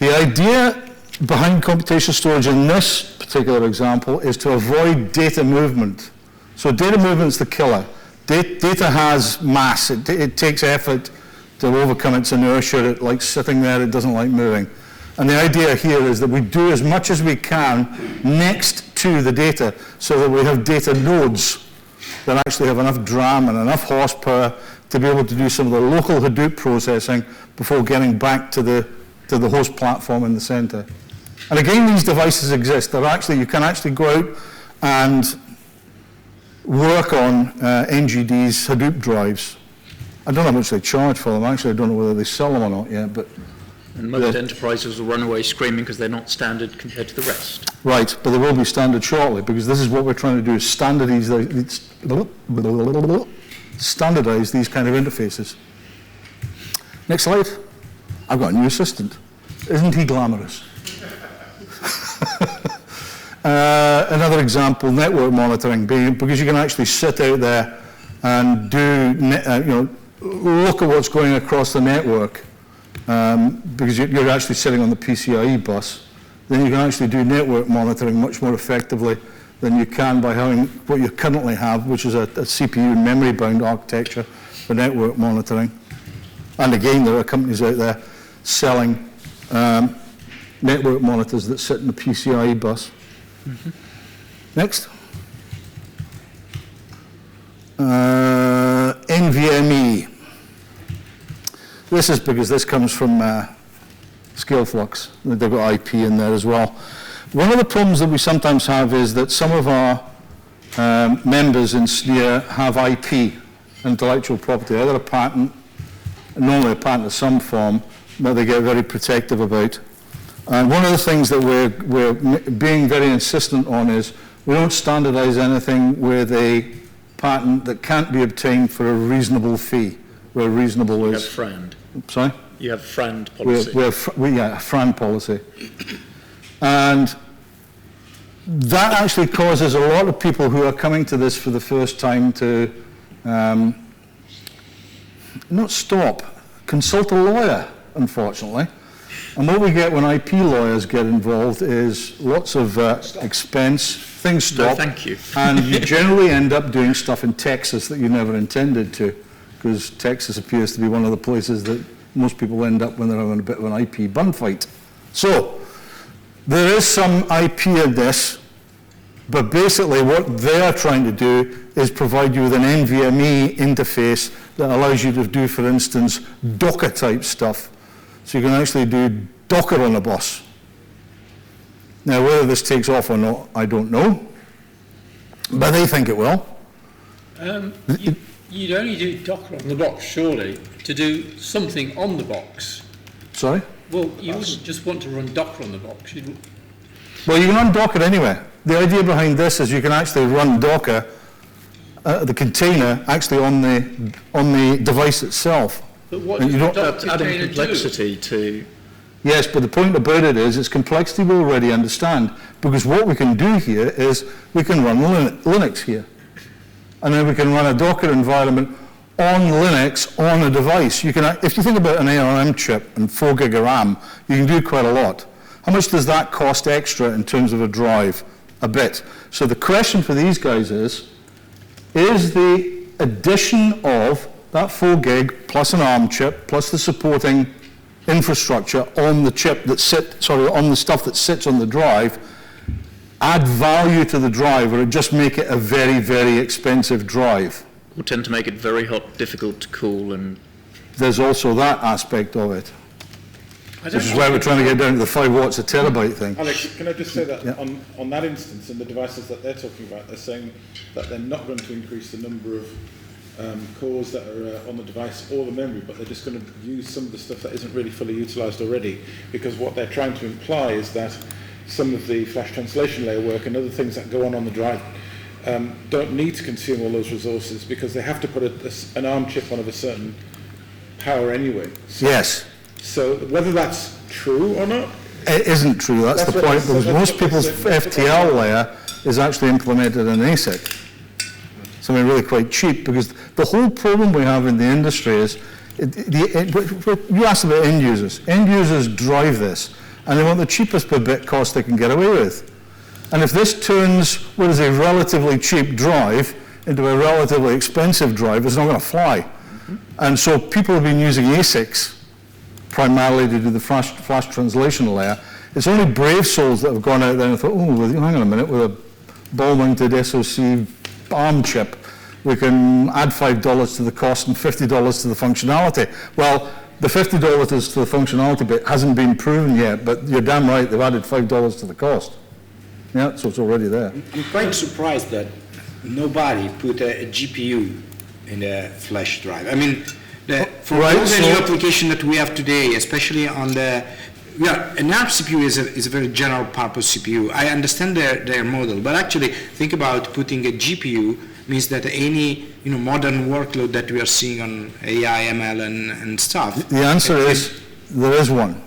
[SPEAKER 1] idea behind computational storage in this particular example is to avoid data movement. So data movement's the killer. Data has mass. It takes effort to overcome its inertia. It likes sitting there. It doesn't like moving. And the idea here is that we do as much as we can next to the data so that we have data nodes that actually have enough DRAM and enough horsepower to be able to do some of the local Hadoop processing before getting back to the host platform in the center. And again, these devices exist. You can actually go out and work on NGD's Hadoop drives. I don't know how much they charge for them. Actually, I don't know whether they sell them or not yet. But
[SPEAKER 7] and most enterprises will run away screaming because they're not standard compared to the rest.
[SPEAKER 1] Right, but they will be standard shortly because this is what we're trying to do: is standardize these kind of interfaces. Next slide. I've got a new assistant. Isn't he glamorous? Another example, network monitoring, because you can actually sit out there and do, look at what's going across the network, because you're actually sitting on the PCIe bus. Then you can actually do network monitoring much more effectively than you can by having what you currently have, which is a CPU memory-bound architecture for network monitoring. And again, there are companies out there selling network monitors that sit in the PCIe bus. Mm-hmm. Next. NVMe. This is because this comes from ScaleFlux. They've got IP in there as well. One of the problems that we sometimes have is that some of our members in SNIA have IP, intellectual property, either a patent, normally a patent of some form, that they get very protective about. And one of the things that we're being very insistent on is we don't standardize anything with a patent that can't be obtained for a reasonable fee, where reasonable
[SPEAKER 7] You
[SPEAKER 1] is...
[SPEAKER 7] have FRAND.
[SPEAKER 1] Sorry?
[SPEAKER 7] You have FRAND policy.
[SPEAKER 1] Yeah, a FRAND policy. And that actually causes a lot of people who are coming to this for the first time to not stop, consult a lawyer, unfortunately. And what we get when IP lawyers get involved is lots of expense, things stop.
[SPEAKER 7] No, thank you.
[SPEAKER 1] And you generally end up doing stuff in Texas that you never intended to, because Texas appears to be one of the places that most people end up when they're having a bit of an IP bun fight. So, there is some IP in this, but basically what they're trying to do is provide you with an NVMe interface that allows you to do, for instance, Docker type stuff. So you can actually do Docker on a bus. Now, whether this takes off or not, I don't know, but they think it will.
[SPEAKER 3] You'd only do Docker on the box, surely, to do something on the box.
[SPEAKER 1] Sorry?
[SPEAKER 3] Well, you wouldn't just want to run Docker on the box.
[SPEAKER 1] Well, you can run Docker anywhere. The idea behind this is you can actually run Docker, the container, actually on the device itself.
[SPEAKER 3] But what
[SPEAKER 1] And
[SPEAKER 3] does
[SPEAKER 1] you
[SPEAKER 3] the
[SPEAKER 1] don't-
[SPEAKER 3] Docker
[SPEAKER 7] Adding
[SPEAKER 3] container
[SPEAKER 7] complexity to...
[SPEAKER 1] Yes, but the point about it is it's complexity we already understand, because what we can do here is we can run Linux here. And then we can run a Docker environment on Linux on a device. You can, if you think about an ARM chip and 4 gig of RAM, you can do quite a lot. How much does that cost extra in terms of a drive? A bit. So the question for these guys is the addition of that 4 gig plus an ARM chip plus the supporting infrastructure on the chip that on the stuff that sits on the drive, add value to the drive, or just make it a very, very expensive drive?
[SPEAKER 7] will tend to make it very hot, difficult to cool, and...
[SPEAKER 1] There's also that aspect of it. Which is why we're trying to get down to the 5 watts a terabyte thing.
[SPEAKER 4] Alex, can I just say that
[SPEAKER 1] Yeah.
[SPEAKER 4] on that instance, in the devices that they're talking about, they're saying that they're not going to increase the number of cores that are on the device or the memory, but they're just going to use some of the stuff that isn't really fully utilized already, because what they're trying to imply is that some of the flash translation layer work and other things that go on the drive don't need to consume all those resources, because they have to put an ARM chip on of a certain power anyway.
[SPEAKER 1] Yes.
[SPEAKER 4] So whether that's true or not,
[SPEAKER 1] It isn't true, that's the point, because most people's FTL layer is actually implemented in ASIC. Something really quite cheap, because the whole problem we have in the industry is, you asked about end users. End users drive this, and they want the cheapest per bit cost they can get away with. And if this turns what is a relatively cheap drive into a relatively expensive drive, it's not going to fly. And so people have been using ASICs primarily to do the flash translation layer. It's only brave souls that have gone out there and thought, oh, well, hang on a minute, with a ball-mounted SoC ARM chip, we can add $5 to the cost and $50 to the functionality. Well, the $50 to the functionality bit hasn't been proven yet, but you're damn right, they've added $5 to the cost. Yeah, so it's already there.
[SPEAKER 2] I'm quite surprised that nobody put a GPU in the flash drive. I mean, for all the new application that we have today, especially on the, an ARM CPU is a very general purpose CPU. I understand their model, but actually think about putting a GPU means that any modern workload that we are seeing on AI, ML, and stuff.
[SPEAKER 1] The answer is there is one.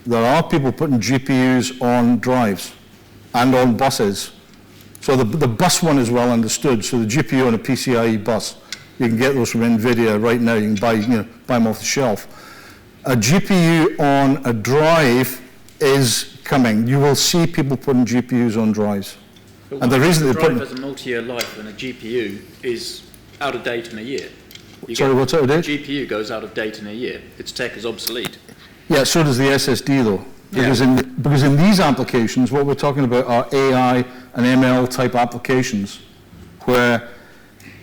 [SPEAKER 1] There are people putting GPUs on drives and on buses. So the bus one is well understood. So the GPU on a PCIe bus, you can get those from NVIDIA right now. You can buy them off the shelf. A GPU on a drive is coming. You will see people putting GPUs on drives.
[SPEAKER 7] But
[SPEAKER 1] and the reason they're putting...
[SPEAKER 7] has a multi-year life, and a GPU is out of date in a year.
[SPEAKER 1] Sorry, what's out of date?
[SPEAKER 7] The GPU goes out of date in a year. Its tech is obsolete.
[SPEAKER 1] Yeah, so does the SSD though. Because in these applications, what we're talking about are AI and ML type applications, where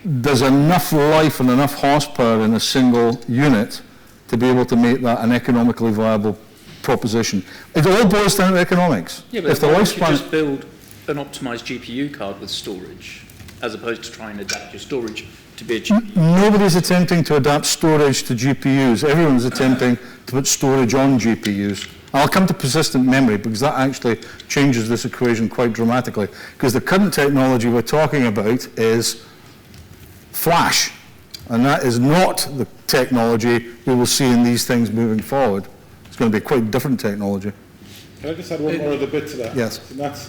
[SPEAKER 1] there's enough life and enough horsepower in a single unit to be able to make that an economically viable proposition. It all boils down to economics.
[SPEAKER 7] Yeah, but
[SPEAKER 1] if the
[SPEAKER 7] why don't you
[SPEAKER 1] lifespan,
[SPEAKER 7] just build an optimized GPU card with storage, as opposed to trying to adapt your storage to be a GPU?
[SPEAKER 1] nobody's attempting to adapt storage to GPUs. Everyone's attempting to put storage on GPUs. I'll come to persistent memory because that actually changes this equation quite dramatically. Because the current technology we're talking about is flash, and that is not the technology we will see in these things moving forward. It's going to be quite different technology.
[SPEAKER 4] Can I just add one more other bit to that?
[SPEAKER 1] Yes.
[SPEAKER 4] And that's,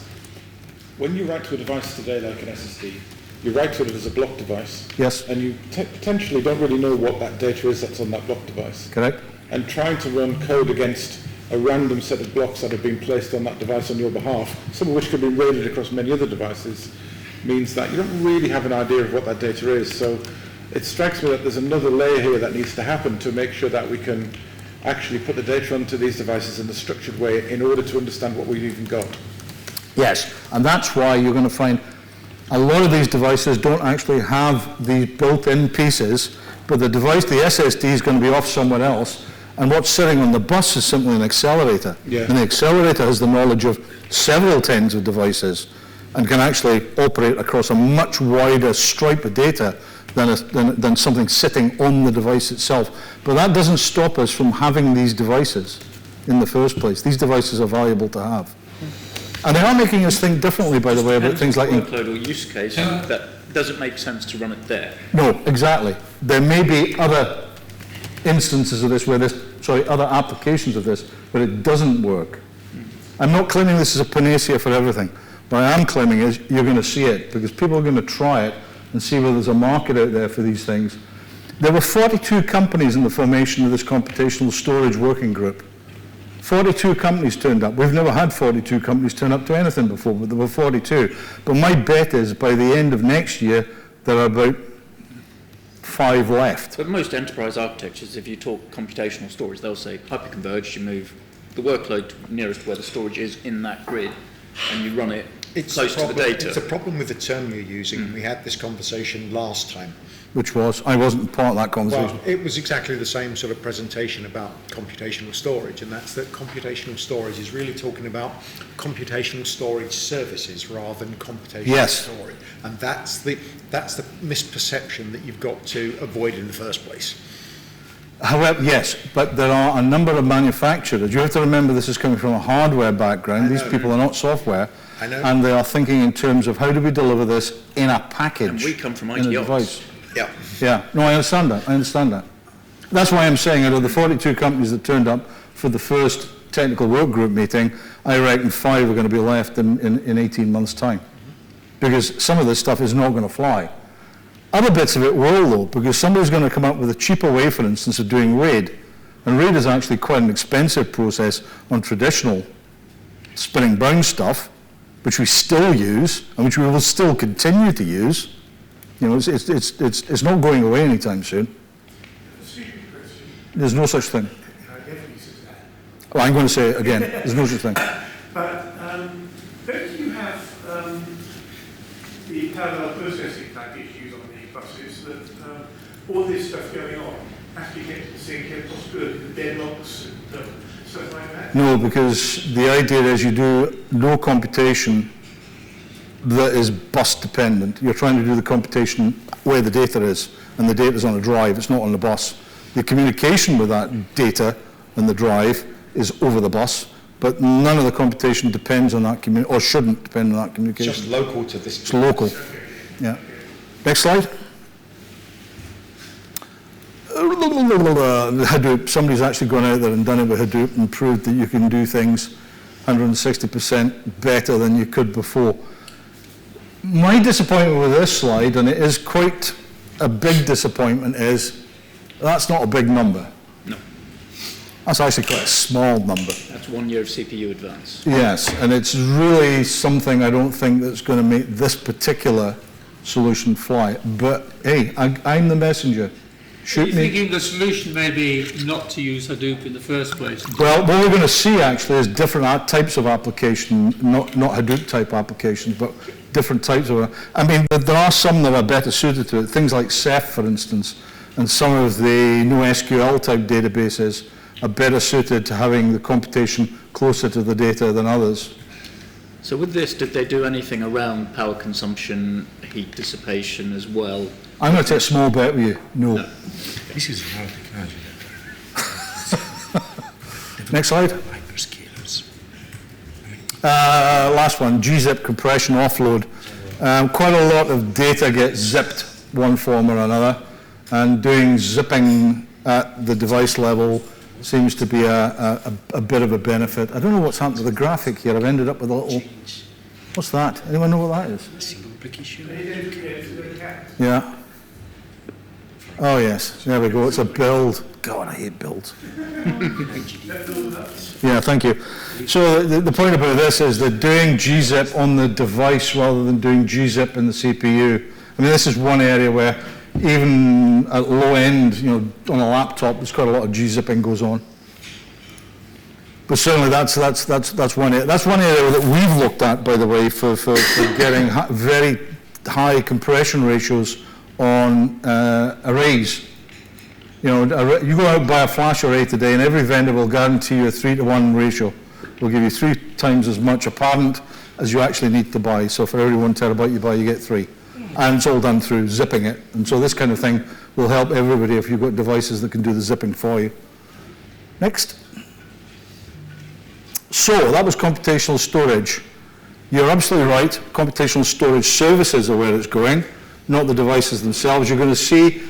[SPEAKER 4] when you write to a device today like an SSD, you write to it as a block device.
[SPEAKER 1] Yes.
[SPEAKER 4] And you potentially don't really know what that data is that's on that block device.
[SPEAKER 1] Correct?
[SPEAKER 4] And trying to run code against a random set of blocks that have been placed on that device on your behalf, some of which can be raided across many other devices, means that you don't really have an idea of what that data is. So it strikes me that there's another layer here that needs to happen to make sure that we can actually put the data onto these devices in a structured way in order to understand what we've even got.
[SPEAKER 1] Yes, and that's why you're going to find a lot of these devices don't actually have the built-in pieces, but the device, the SSD, is going to be off somewhere else, and what's sitting on the bus is simply an accelerator.
[SPEAKER 4] Yeah.
[SPEAKER 1] And the accelerator has the knowledge of several tens of devices and can actually operate across a much wider stripe of data than something sitting on the device itself. But that doesn't stop us from having these devices in the first place. These devices are valuable to have. And they are making us think differently, by the way, about things like...
[SPEAKER 7] Workload or use case that doesn't make sense to run it there.
[SPEAKER 1] No, exactly. There may be other instances of this where other applications of this, where it doesn't work. I'm not claiming this is a panacea for everything. What I am claiming is you're going to see it, because people are going to try it and see whether there's a market out there for these things. There were 42 companies in the formation of this computational storage working group. 42 companies turned up. We've never had 42 companies turn up to anything before, but there were 42. But my bet is by the end of next year, there are about 5 left.
[SPEAKER 7] But most enterprise architectures, if you talk computational storage, they'll say hyperconverged, you move the workload nearest where the storage is in that grid, and you run it close to the data.
[SPEAKER 8] It's a problem with the term you're using. We had this conversation last time.
[SPEAKER 1] Which was, I wasn't part of that conversation.
[SPEAKER 8] Well, it was exactly the same sort of presentation about computational storage, and that's that computational storage is really talking about computational storage services rather than computational storage. And that's the misperception that you've got to avoid in the first place.
[SPEAKER 1] However, yes, but there are a number of manufacturers. You have to remember this is coming from a hardware background. These people are not software.
[SPEAKER 8] I know.
[SPEAKER 1] And they are thinking in terms of how do we deliver this in a package.
[SPEAKER 7] And we come from
[SPEAKER 1] in a
[SPEAKER 7] IT
[SPEAKER 1] device.
[SPEAKER 7] ops.
[SPEAKER 8] Yeah.
[SPEAKER 1] Yeah, no, I understand that. That's why I'm saying out of the 42 companies that turned up for the first technical work group meeting, I reckon 5 are going to be left in 18 months' time. Because some of this stuff is not going to fly. Other bits of it will, though, because somebody's going to come up with a cheaper way, for instance, of doing RAID. And RAID is actually quite an expensive process on traditional spinning bound stuff, which we still use, and which we will still continue to use. You know, it's not going away anytime soon. There's no such thing. Well, I'm going to say it again. There's no such thing.
[SPEAKER 6] But don't you have the parallel processing package used on the buses that all this stuff going on actually gets the same chemicals good, the deadlocks and stuff like that?
[SPEAKER 1] No, because the idea is you do no computation that is bus dependent. You're trying to do the computation where the data is, and the data is on a drive, it's not on the bus. The communication with that data and the drive is over the bus, but none of the computation depends on that or shouldn't depend on that communication.
[SPEAKER 8] Just local to this.
[SPEAKER 1] It's local. Yeah. Next slide. Hadoop. Somebody's actually gone out there and done it with Hadoop and proved that you can do things 160% better than you could before. My disappointment with this slide, and it is quite a big disappointment, is that's not a big number.
[SPEAKER 7] No.
[SPEAKER 1] That's actually quite a small number.
[SPEAKER 7] That's 1 year of CPU advance.
[SPEAKER 1] Yes, and it's really something I don't think that's going to make this particular solution fly. But hey, I'm the messenger.
[SPEAKER 3] Are you thinking the solution may be not to use Hadoop in the first place?
[SPEAKER 1] Well, what we're going to see actually is different types of application, not Hadoop type applications, but different types of it. I mean, there are some that are better suited to it. Things like Ceph, for instance, and some of the NoSQL type databases are better suited to having the computation closer to the data than others.
[SPEAKER 7] So with this, did they do anything around power consumption, heat dissipation as well?
[SPEAKER 1] I'm going to take a small bet with you. No.
[SPEAKER 2] This is how technology.
[SPEAKER 1] Next slide.
[SPEAKER 2] Hyperscalers.
[SPEAKER 1] Last one, Gzip compression offload. Quite a lot of data gets zipped one form or another, and doing zipping at the device level seems to be a bit of a benefit. I don't know what's happened to the graphic here. I've ended up with a little... What's that? Anyone know what that is?
[SPEAKER 2] Single application.
[SPEAKER 1] Yeah. Oh yes, there we go. It's a build. God, I hate builds. Yeah, thank you. So the point about this is that doing Gzip on the device rather than doing Gzip in the CPU. I mean, this is one area where even at low end, you know, on a laptop, there's quite a lot of Gzipping goes on. But certainly that's one area. That's one area that we've looked at, by the way, for getting very high compression ratios on arrays. You know, you go out and buy a flash array today, and every vendor will guarantee you a 3-to-1 ratio. They'll give you 3 times as much apparent as you actually need to buy. So for every 1 terabyte you buy, you get 3. And it's all done through zipping it. And so this kind of thing will help everybody if you've got devices that can do the zipping for you. Next. So that was computational storage. You're absolutely right. Computational storage services are where it's going, not the devices themselves. You're going to see,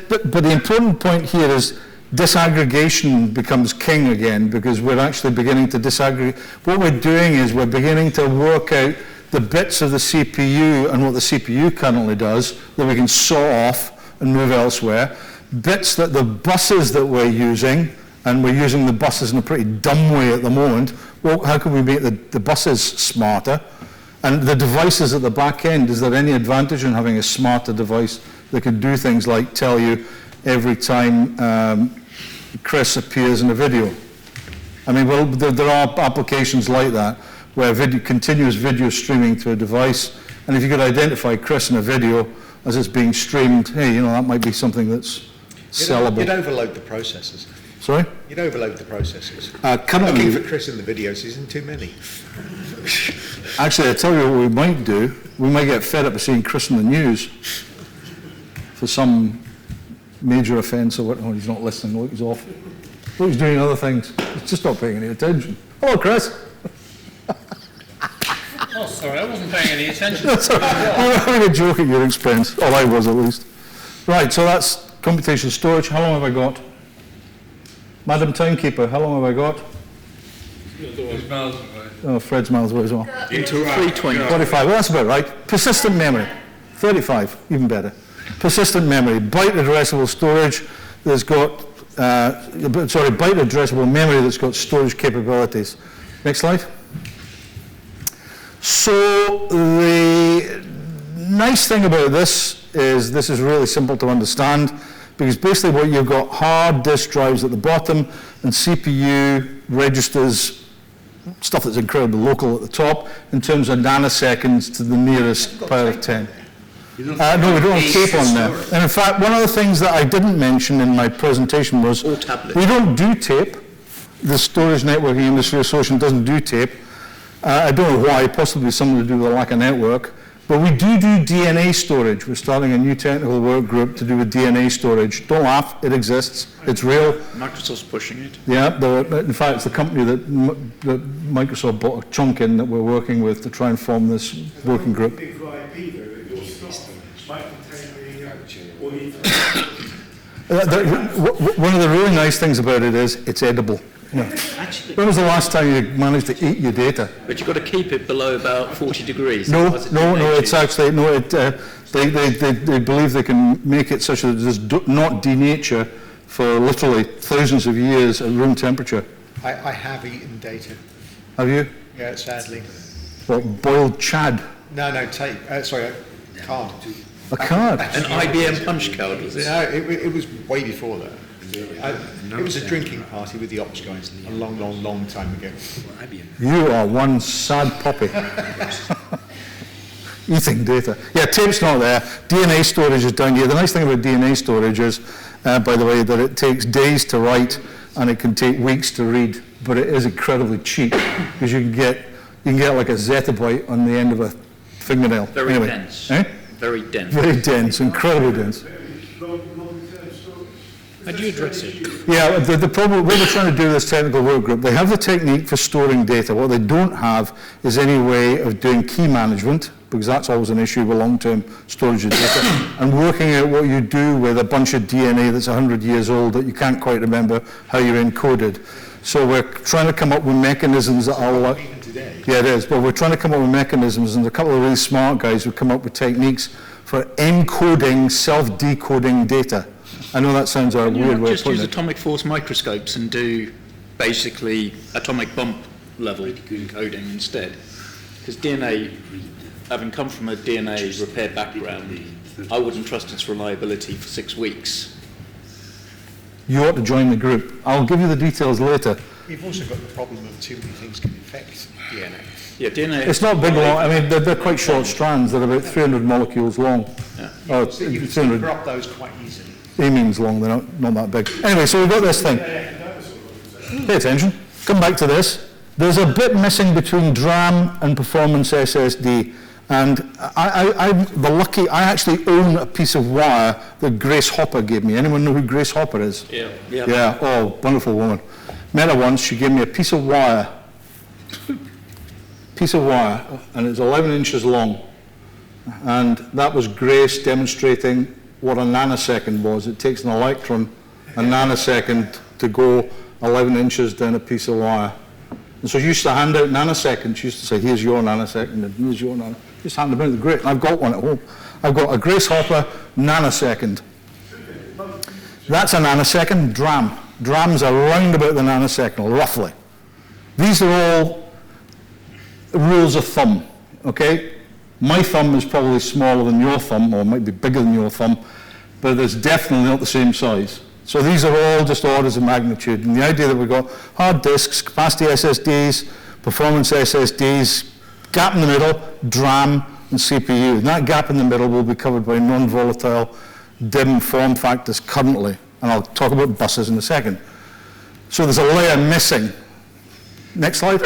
[SPEAKER 1] but the important point here is disaggregation becomes king again, because we're actually beginning to disaggregate. What we're doing is we're beginning to work out the bits of the CPU and what the CPU currently does that we can saw off and move elsewhere. Bits that the buses that we're using, and we're using the buses in a pretty dumb way at the moment. Well, how can we make the buses smarter? And the devices at the back end, is there any advantage in having a smarter device that can do things like tell you every time Chris appears in a video? I mean, well, there are applications like that where continuous video streaming to a device, and if you could identify Chris in a video as it's being streamed, hey, you know, that might be something that's sellable.
[SPEAKER 8] You'd overload the processors.
[SPEAKER 1] Sorry?
[SPEAKER 8] You'd overload the processors.
[SPEAKER 1] Currently,
[SPEAKER 8] Looking for Chris in the videos isn't too many.
[SPEAKER 1] actually, I tell you what we might do. We might get fed up of seeing Chris in the news for some major offence or what. Oh, he's not listening. Look, he's off. Look, he's doing other things. He's just not paying any attention. Hello, Chris.
[SPEAKER 3] Oh, sorry, I wasn't paying any attention.
[SPEAKER 1] That's all right. I'm having a joke at your expense. Or I was, at least. Right, so that's computational storage. How long have I got? Madam Timekeeper, how long have I got? Oh, Fred's miles away as well.
[SPEAKER 7] 320.
[SPEAKER 1] 45, well, that's about right. Persistent memory, 35, even better. Persistent memory, byte addressable storage that's got, byte addressable memory that's got storage capabilities. Next slide. So the nice thing about this is really simple to understand, because basically what you've got, hard disk drives at the bottom, and CPU registers stuff that's incredibly local at the top in terms of nanoseconds to the nearest power of 10. No, we don't have tape on there. And in fact, one of the things that I didn't mention in my presentation was we don't do tape. The Storage Networking Industry Association doesn't do tape. I don't know why, possibly something to do with a lack of network. But we do DNA storage. We're starting a new technical work group to do with DNA storage. Don't laugh, it exists. It's real.
[SPEAKER 7] Microsoft's pushing it.
[SPEAKER 1] Yeah, in fact, it's the company that Microsoft bought a chunk in that we're working with to try and form this working group.
[SPEAKER 6] Big IP though, that your stuff might contain or
[SPEAKER 1] One of the really nice things about it is it's edible. Yeah. When was the last time you managed to eat your data?
[SPEAKER 7] But you've got to keep it below about 40 degrees.
[SPEAKER 1] No, it's actually, they believe they can make it such that it does not denature for literally thousands of years at room temperature.
[SPEAKER 8] I have eaten data.
[SPEAKER 1] Have you?
[SPEAKER 8] Yeah, sadly.
[SPEAKER 1] What, boiled chad?
[SPEAKER 8] No, tape. Sorry, card.
[SPEAKER 1] A card?
[SPEAKER 7] An IBM punch card, was it?
[SPEAKER 8] No, it was way before that. It was a drinking party with the ops guys a long time ago.
[SPEAKER 1] You are one sad puppy. eating data. Yeah, tape's not there. DNA storage is down here. The nice thing about DNA storage is, by the way, that it takes days to write and it can take weeks to read, but it is incredibly cheap because you can get like a zettabyte on the end of a fingernail.
[SPEAKER 7] Very
[SPEAKER 1] anyway.
[SPEAKER 7] dense.
[SPEAKER 1] Eh?
[SPEAKER 7] Very dense.
[SPEAKER 1] Very dense, incredibly dense.
[SPEAKER 3] How do you address it?
[SPEAKER 1] Yeah, the problem, what we're trying to do with this technical work group, they have the technique for storing data. What they don't have is any way of doing key management, because that's always an issue with long-term storage of data, and working out what you do with a bunch of DNA that's 100 years old that you can't quite remember how you're encoded. So we're trying to come up with mechanisms that are...
[SPEAKER 8] Even today.
[SPEAKER 1] Yeah, it is, but we're trying to come up with mechanisms, and a couple of really smart guys have come up with techniques for encoding, self-decoding data. I know that sounds a
[SPEAKER 7] Can you
[SPEAKER 1] weird
[SPEAKER 7] not
[SPEAKER 1] way of
[SPEAKER 7] just
[SPEAKER 1] putting
[SPEAKER 7] use
[SPEAKER 1] it.
[SPEAKER 7] atomic force microscopes and do basically atomic bump level encoding instead? Because DNA, having come from a DNA repair background, I wouldn't trust its reliability for 6 weeks.
[SPEAKER 1] You ought to join the group. I'll give you the details later.
[SPEAKER 8] You've also got the problem of too many things can affect DNA.
[SPEAKER 7] Yeah, DNA...
[SPEAKER 1] It's not big long, I mean, they're quite short strands. They're about 300 molecules long.
[SPEAKER 7] Yeah.
[SPEAKER 1] Oh,
[SPEAKER 8] So you can
[SPEAKER 1] 300
[SPEAKER 8] grab those quite easily.
[SPEAKER 1] amines long, they're not that big. Anyway, so we've got this thing. Pay attention. Come back to this. There's a bit missing between DRAM and performance SSD. And I actually own a piece of wire that Grace Hopper gave me. Anyone know who Grace Hopper is?
[SPEAKER 3] Yeah.
[SPEAKER 1] Yeah, oh, wonderful woman. Met her once, she gave me a piece of wire, and it's 11 inches long. And that was Grace demonstrating what a nanosecond was. It takes an electron a nanosecond to go 11 inches down a piece of wire. And so she used to hand out nanoseconds. She used to say, here's your nanosecond, and here's your nanosecond. Just hand them out. Great. And I've got one at home. I've got a Grace Hopper nanosecond. That's a nanosecond. DRAM. DRAMs are round about the nanosecond, roughly. These are all rules of thumb, okay? My thumb is probably smaller than your thumb, or might be bigger than your thumb, but it's definitely not the same size. So these are all just orders of magnitude. And the idea that we've got hard disks, capacity SSDs, performance SSDs, gap in the middle, DRAM, and CPU. And that gap in the middle will be covered by non-volatile DIMM form factors currently. And I'll talk about buses in a second. So there's a layer missing. Next slide.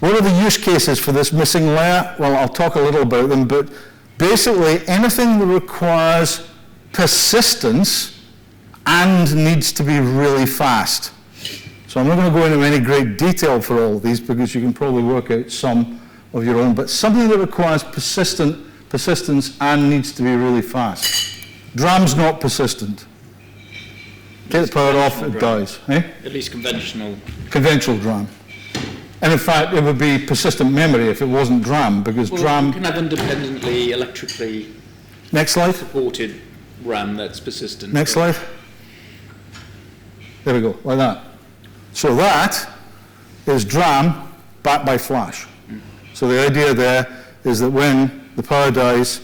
[SPEAKER 1] What are the use cases for this missing layer? Well, I'll talk a little about them, but basically anything that requires persistence and needs to be really fast. So I'm not going to go into any great detail for all of these because you can probably work out some of your own, but something that requires persistence and needs to be really fast. DRAM's not persistent. Take the power off, it dies. Eh?
[SPEAKER 7] At least conventional.
[SPEAKER 1] Conventional DRAM. And in fact, it would be persistent memory if it wasn't DRAM, because
[SPEAKER 7] Well,
[SPEAKER 1] DRAM...
[SPEAKER 7] you can have independently electrically
[SPEAKER 1] Next slide.
[SPEAKER 7] supported RAM that's persistent.
[SPEAKER 1] Next slide. There we go, like that. So that is DRAM backed by flash. So the idea there is that when the power dies,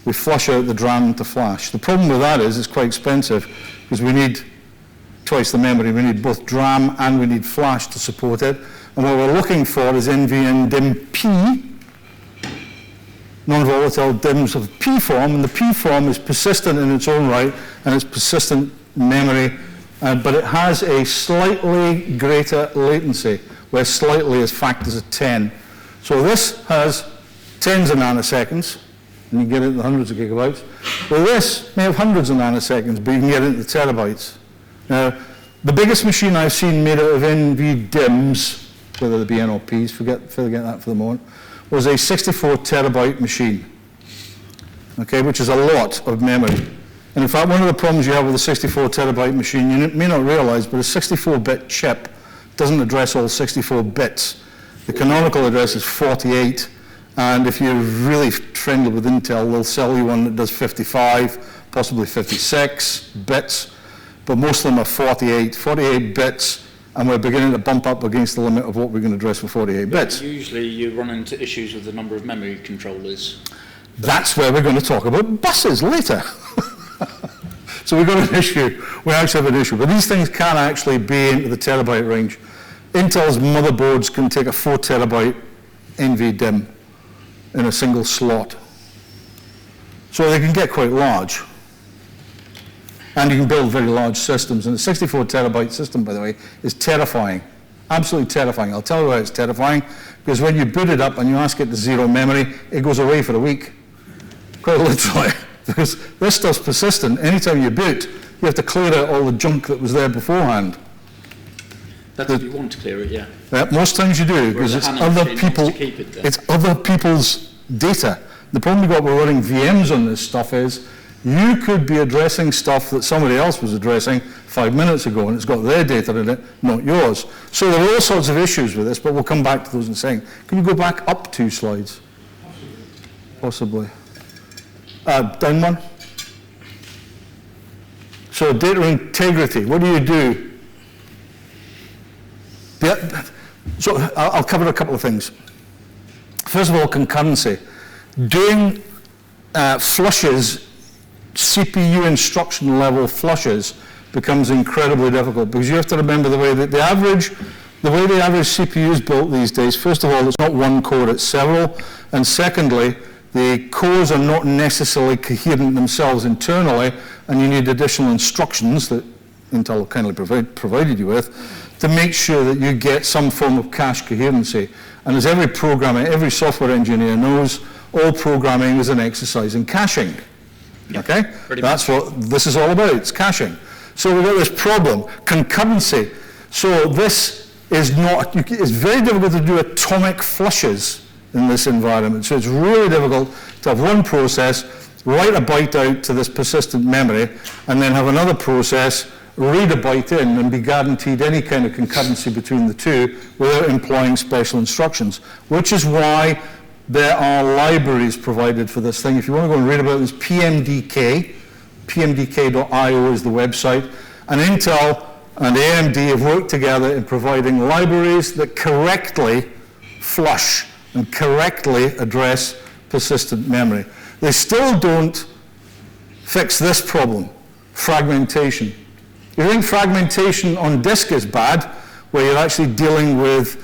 [SPEAKER 1] we flush out the DRAM to flash. The problem with that is it's quite expensive because we need twice the memory. We need both DRAM and we need flash to support it. And what we're looking for is NVN DIMM-P, non-volatile DIMMs of P form, and the P form is persistent in its own right, and it's persistent memory, but it has a slightly greater latency, where slightly is factors of 10. So this has tens of nanoseconds, and you can get it into hundreds of gigabytes. Well, this may have hundreds of nanoseconds, but you can get it into terabytes. Now, the biggest machine I've seen made out of NV DIMMs, whether they be NOPs, forget that for the moment, was a 64 terabyte machine, okay, which is a lot of memory. And in fact, one of the problems you have with a 64 terabyte machine, you may not realize, but a 64-bit chip doesn't address all 64 bits. The canonical address is 48, and if you're really friendly with Intel, they'll sell you one that does 55, possibly 56 bits, but most of them are 48 bits, and we're beginning to bump up against the limit of what we can address with 48 bits.
[SPEAKER 7] Usually you run into issues with the number of memory controllers.
[SPEAKER 1] That's where we're going to talk about buses later. So we've got an issue. We actually have an issue. But these things can actually be into the terabyte range. Intel's motherboards can take a 4 terabyte NVDIMM in a single slot. So they can get quite large. And you can build very large systems. And a 64 terabyte system, by the way, is terrifying. Absolutely terrifying. I'll tell you why it's terrifying. Because when you boot it up and you ask it to zero memory, it goes away for a week. Quite literally. Because this stuff's persistent. Anytime you boot, you have to clear out all the junk that was there beforehand.
[SPEAKER 7] That's if you want to clear it, yeah.
[SPEAKER 1] Most times you do, because
[SPEAKER 7] Whereas
[SPEAKER 1] it's
[SPEAKER 7] a HANA
[SPEAKER 1] other
[SPEAKER 7] machine
[SPEAKER 1] people.
[SPEAKER 7] wants to keep it there.
[SPEAKER 1] It's other people's data. The problem we've got with running VMs on this stuff is you could be addressing stuff that somebody else was addressing 5 minutes ago, and it's got their data in it, not yours. So there are all sorts of issues with this, but we'll come back to those in a second. Can you go back up 2 slides? Possibly. Down one. So data integrity, what do you do? So I'll cover a couple of things. First of all, concurrency. Doing flushes, CPU instruction level flushes, becomes incredibly difficult because you have to remember the way that the average CPU is built these days. First of all, it's not one core, it's several. And secondly, the cores are not necessarily coherent themselves internally, and you need additional instructions that Intel kindly provided you with to make sure that you get some form of cache coherency. And as every programmer, every software engineer knows, all programming is an exercise in caching. Okay? That's what this is all about, it's caching. So we've got this problem, concurrency. So this is not, it's very difficult to do atomic flushes in this environment. So it's really difficult to have one process, write a byte out to this persistent memory, and then have another process read a byte in and be guaranteed any kind of concurrency between the two without employing special instructions, which is why there are libraries provided for this thing. If you want to go and read about this, PMDK, pmdk.io is the website, and Intel and AMD have worked together in providing libraries that correctly flush and correctly address persistent memory. They still don't fix this problem, fragmentation. You think fragmentation on disk is bad, where you're actually dealing with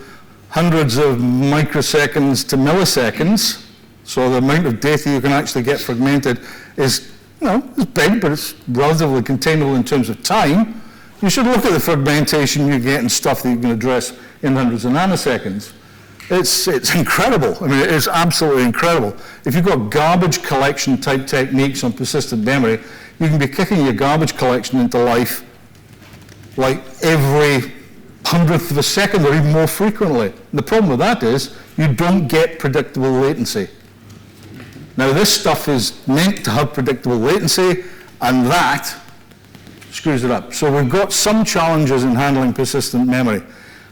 [SPEAKER 1] hundreds of microseconds to milliseconds, so the amount of data you can actually get fragmented is, it's big, but it's relatively containable in terms of time. You should look at the fragmentation you get and stuff that you can address in hundreds of nanoseconds. It's incredible. I mean, it is absolutely incredible. If you've got garbage collection type techniques on persistent memory, you can be kicking your garbage collection into life like every 100th of a second or even more frequently. And the problem with that is you don't get predictable latency. Now this stuff is meant to have predictable latency, and that screws it up. So we've got some challenges in handling persistent memory.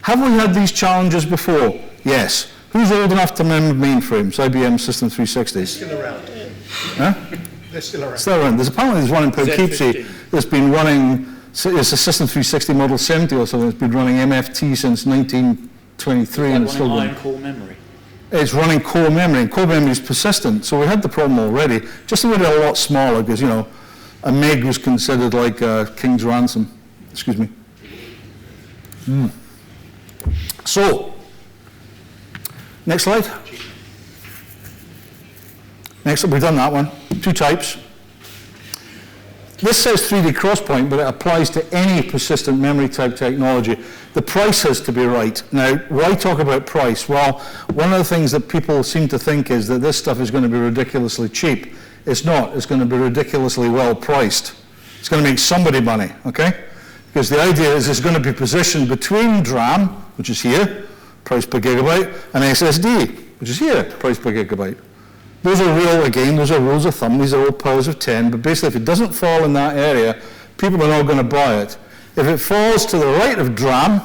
[SPEAKER 1] Have we had these challenges before? Yes. Who's old enough to remember mainframes, IBM System 360s?
[SPEAKER 8] They're still around.
[SPEAKER 1] Huh?
[SPEAKER 8] They're still around.
[SPEAKER 1] Still around. Apparently there's one in Poughkeepsie that's been running, it's a System 360 Model 70 or something, that's been running MFT since 1923 and it's still running.
[SPEAKER 7] Core memory.
[SPEAKER 1] It's running core memory, and core memory is persistent. So we had the problem already, just a lot smaller, because, a meg was considered like a king's ransom. Excuse me. So, next slide. Next up, we've done that one. 2 types. This says 3D crosspoint, but it applies to any persistent memory type technology. The price has to be right. Now, why talk about price? Well, one of the things that people seem to think is that this stuff is going to be ridiculously cheap. It's not. It's going to be ridiculously well priced. It's going to make somebody money, okay? Because the idea is it's going to be positioned between DRAM, which is here, price per gigabyte, and SSD, which is here, price per gigabyte. Those are real, again, those are rules of thumb, these are all powers of 10, but basically if it doesn't fall in that area, people are not going to buy it. If it falls to the right of DRAM,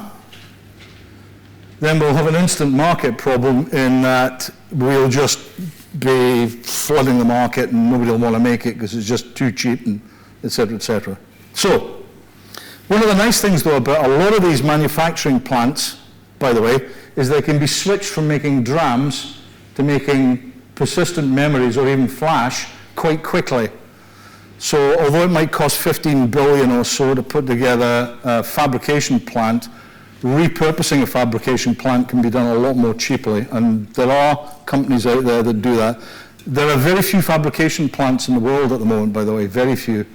[SPEAKER 1] then we'll have an instant market problem in that we'll just be flooding the market and nobody will want to make it because it's just too cheap, and et cetera, et cetera. So, one of the nice things though about a lot of these manufacturing plants, by the way, is they can be switched from making DRAMs to making persistent memories or even flash quite quickly. So although it might cost 15 billion or so to put together a fabrication plant repurposing a fabrication plant can be done a lot more cheaply, and there are companies out there that do that. There are very few fabrication plants in the world at the moment, by the way, very few,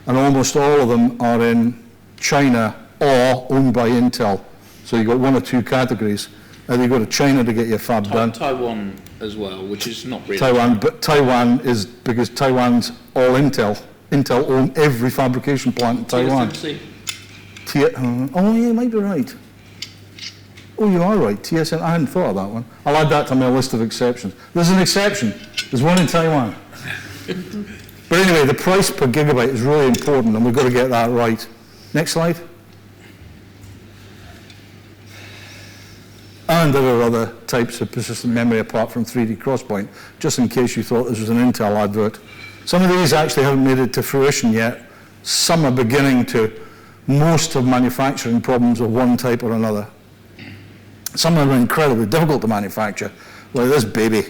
[SPEAKER 1] and almost all of them are in China or owned by Intel. So you've got one or two categories. Either you go to China to get your fab done.
[SPEAKER 7] Taiwan as well, which is not really
[SPEAKER 1] Taiwan, but Taiwan is because Taiwan's all Intel. Intel own every fabrication plant in Taiwan.
[SPEAKER 7] TSMC.
[SPEAKER 1] Oh, yeah, you might be right. Oh, you are right, TSN. I hadn't thought of that one. I'll add that to my list of exceptions. There's an exception. There's one in Taiwan. But anyway, the price per gigabyte is really important, and we've got to get that right. Next slide. And there are other types of persistent memory apart from 3D Crosspoint, just in case you thought this was an Intel advert. Some of these actually haven't made it to fruition yet. Some are beginning to. Most have manufacturing problems of one type or another. Some are incredibly difficult to manufacture, like this baby,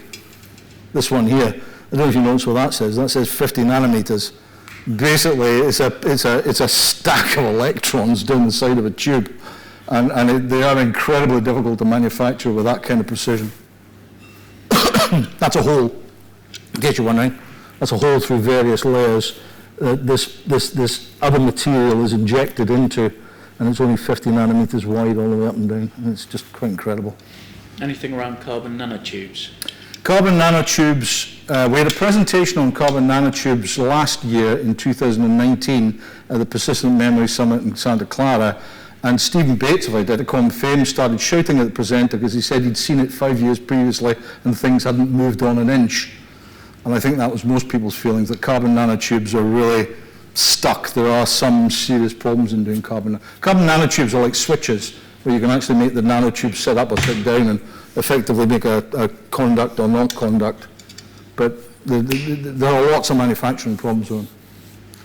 [SPEAKER 1] this one here. I don't know if you notice what that says. That says 50 nanometers. Basically, it's a stack of electrons down the side of a tube, and they are incredibly difficult to manufacture with that kind of precision. That's a hole, in case you're wondering. That's a hole through various layers. This other material is injected into, and it's only 50 nanometers wide all the way up and down. And it's just quite incredible.
[SPEAKER 7] Anything around carbon nanotubes?
[SPEAKER 1] Carbon nanotubes, we had a presentation on carbon nanotubes last year in 2019 at the Persistent Memory Summit in Santa Clara, and Stephen Bates of Identicom fame started shouting at the presenter because he said he'd seen it 5 years previously and things hadn't moved on an inch. And I think that was most people's feelings, that carbon nanotubes are really stuck. There are some serious problems in doing carbon. Carbon nanotubes are like switches, where you can actually make the nanotube sit up or sit down and effectively make a conduct or not conduct. But there are lots of manufacturing problems with them.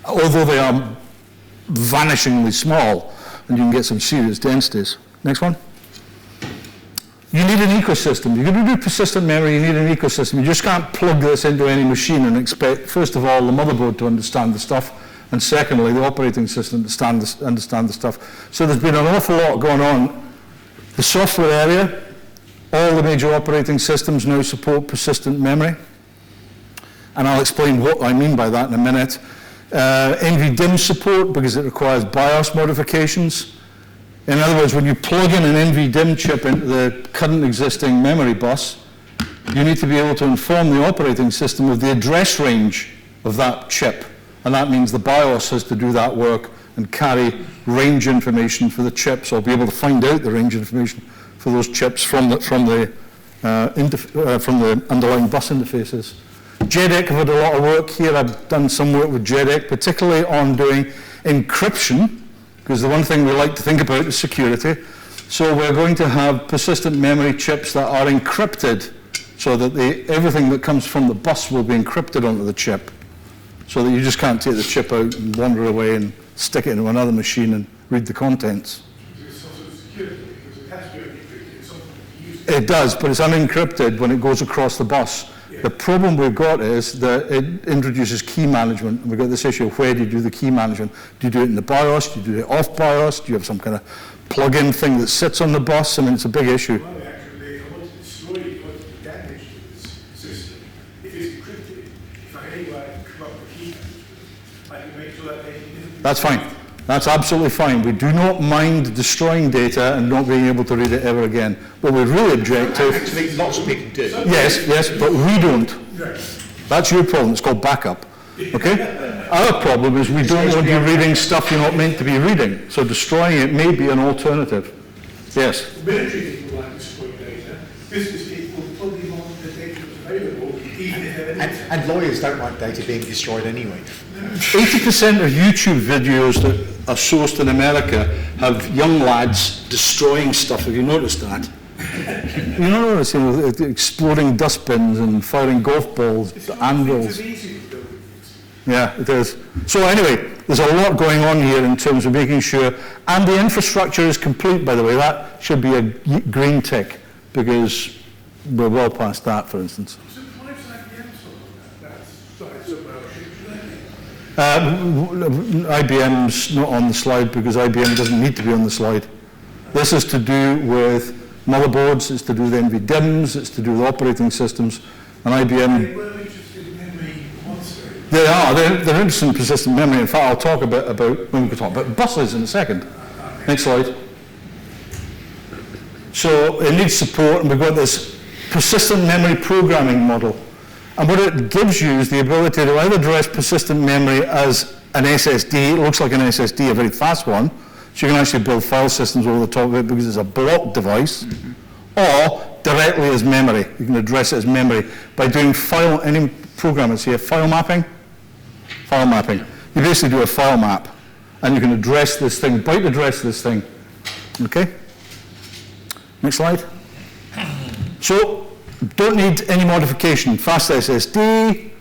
[SPEAKER 1] Although they are vanishingly small, and you can get some serious densities. Next one. You need an ecosystem. You're going to do persistent memory, you need an ecosystem. You just can't plug this into any machine and expect, first of all, the motherboard to understand the stuff, and secondly, the operating system to understand the stuff. So there's been an awful lot going on. The software area, all the major operating systems now support persistent memory, and I'll explain what I mean by that in a minute. NVDIMM support, because it requires BIOS modifications. In other words, when you plug in an NVDIMM chip into the current existing memory bus, you need to be able to inform the operating system of the address range of that chip. And that means the BIOS has to do that work and carry range information for the chips, or be able to find out the range information for those chips from the underlying bus interfaces. JEDEC have had a lot of work here. I've done some work with JEDEC, particularly on doing encryption, because the one thing we like to think about is security. So we're going to have persistent memory chips that are encrypted, so that everything that comes from the bus will be encrypted onto the chip, so that you just can't take the chip out and wander away and stick it into another machine and read the contents.
[SPEAKER 6] It's also security, because it has to be encrypted. It's something you use.
[SPEAKER 1] It does, but it's unencrypted when it goes across the bus. The problem we've got is that it introduces key management, and we've got this issue of where do you do the key management? Do you do it in the BIOS? Do you do it off BIOS? Do you have some kind of plug-in thing that sits on the bus? I mean, it's a big issue.
[SPEAKER 6] Well, actually, if I want to destroy it, if I want to damage this system, if it's encrypted, if I anyway come up with key management, I can make sure that they
[SPEAKER 1] That's fine. That's absolutely fine. We do not mind destroying data and not being able to read it ever again. What we really object to...
[SPEAKER 8] Actually, lots of people do.
[SPEAKER 1] Yes, but we don't. That's your problem. It's called backup. Okay? Our problem is we don't want you reading stuff you're not meant to be reading. So destroying it may be an alternative. Yes?
[SPEAKER 6] military people like to exploit data, business people probably want the data that's available, even if they're
[SPEAKER 8] And lawyers don't like data being destroyed anyway.
[SPEAKER 1] 80% of YouTube videos that are sourced in America have young lads destroying stuff. Have you noticed that? You know, it's, exploding dustbins and firing golf balls, anvils. Yeah, it is. So anyway, there's a lot going on here in terms of making sure, and the infrastructure is complete, by the way. That should be a green tick, because we're well past that, for instance. IBM's not on the slide because IBM doesn't need to be on the slide. This is to do with motherboards, it's to do with NVDIMMs, it's to do with operating systems, and IBM.
[SPEAKER 6] They were interested in memory once.
[SPEAKER 1] They are, they're interested in persistent memory. In fact, I'll talk a bit about, when we can talk about buses in a second. Next slide. So it needs support, and we've got this persistent memory programming model. And what it gives you is the ability to either address persistent memory as an SSD, it looks like an SSD, a very fast one, so you can actually build file systems over the top of it because it's a block device, or directly as memory. You can address it as memory by doing file, any program that's here, file mapping? File mapping. You basically do a file map, and you can address this thing, byte address this thing. Okay? Next slide. So, don't need any modification. Fast SSD,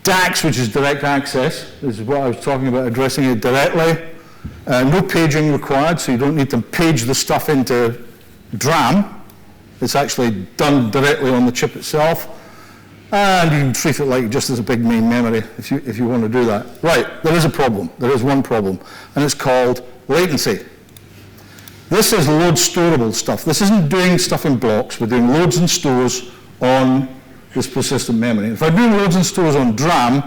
[SPEAKER 1] DAX, which is direct access. This is what I was talking about, addressing it directly. No paging required, so you don't need to page the stuff into DRAM. It's actually done directly on the chip itself. And you can treat it like just as a big main memory if you want to do that. Right, there is a problem. There is one problem, and it's called latency. This is load storable stuff. This isn't doing stuff in blocks. We're doing loads and stores on this persistent memory. If I'm doing loads and stores on DRAM,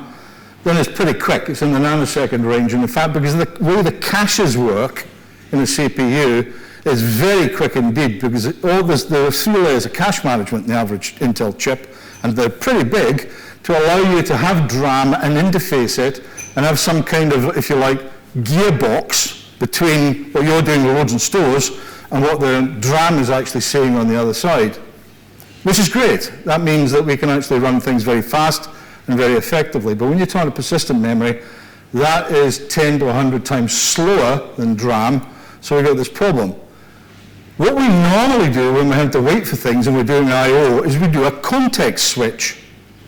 [SPEAKER 1] then it's pretty quick. It's in the nanosecond range. And in fact, because of the way the caches work in a CPU, it's very quick indeed, because there are 3 layers of cache management in the average Intel chip, and they're pretty big to allow you to have DRAM and interface it and have some kind of, if you like, gearbox between what you're doing with loads and stores and what the DRAM is actually saying on the other side, which is great. That means that we can actually run things very fast and very effectively. But when you're talking about persistent memory, that is 10 to 100 times slower than DRAM, so we've got this problem. What we normally do when we have to wait for things and we're doing I/O is we do a context switch.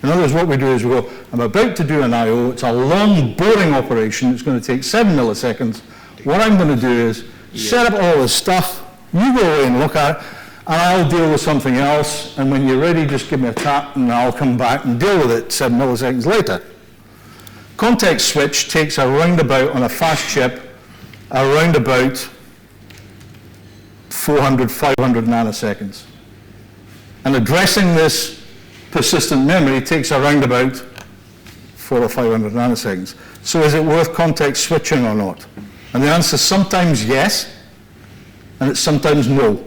[SPEAKER 1] In other words, what we do is we go, I'm about to do an I/O, it's a long, boring operation, it's going to take 7 milliseconds. What I'm going to do is set up all this stuff, you go away and look at it, and I'll deal with something else, and when you're ready, just give me a tap, and I'll come back and deal with it 7 milliseconds later. Context switch takes around about, on a fast chip, around about 400, 500 nanoseconds. And addressing this persistent memory takes around about 400 or 500 nanoseconds. So is it worth context switching or not? And the answer is sometimes yes, and it's sometimes no.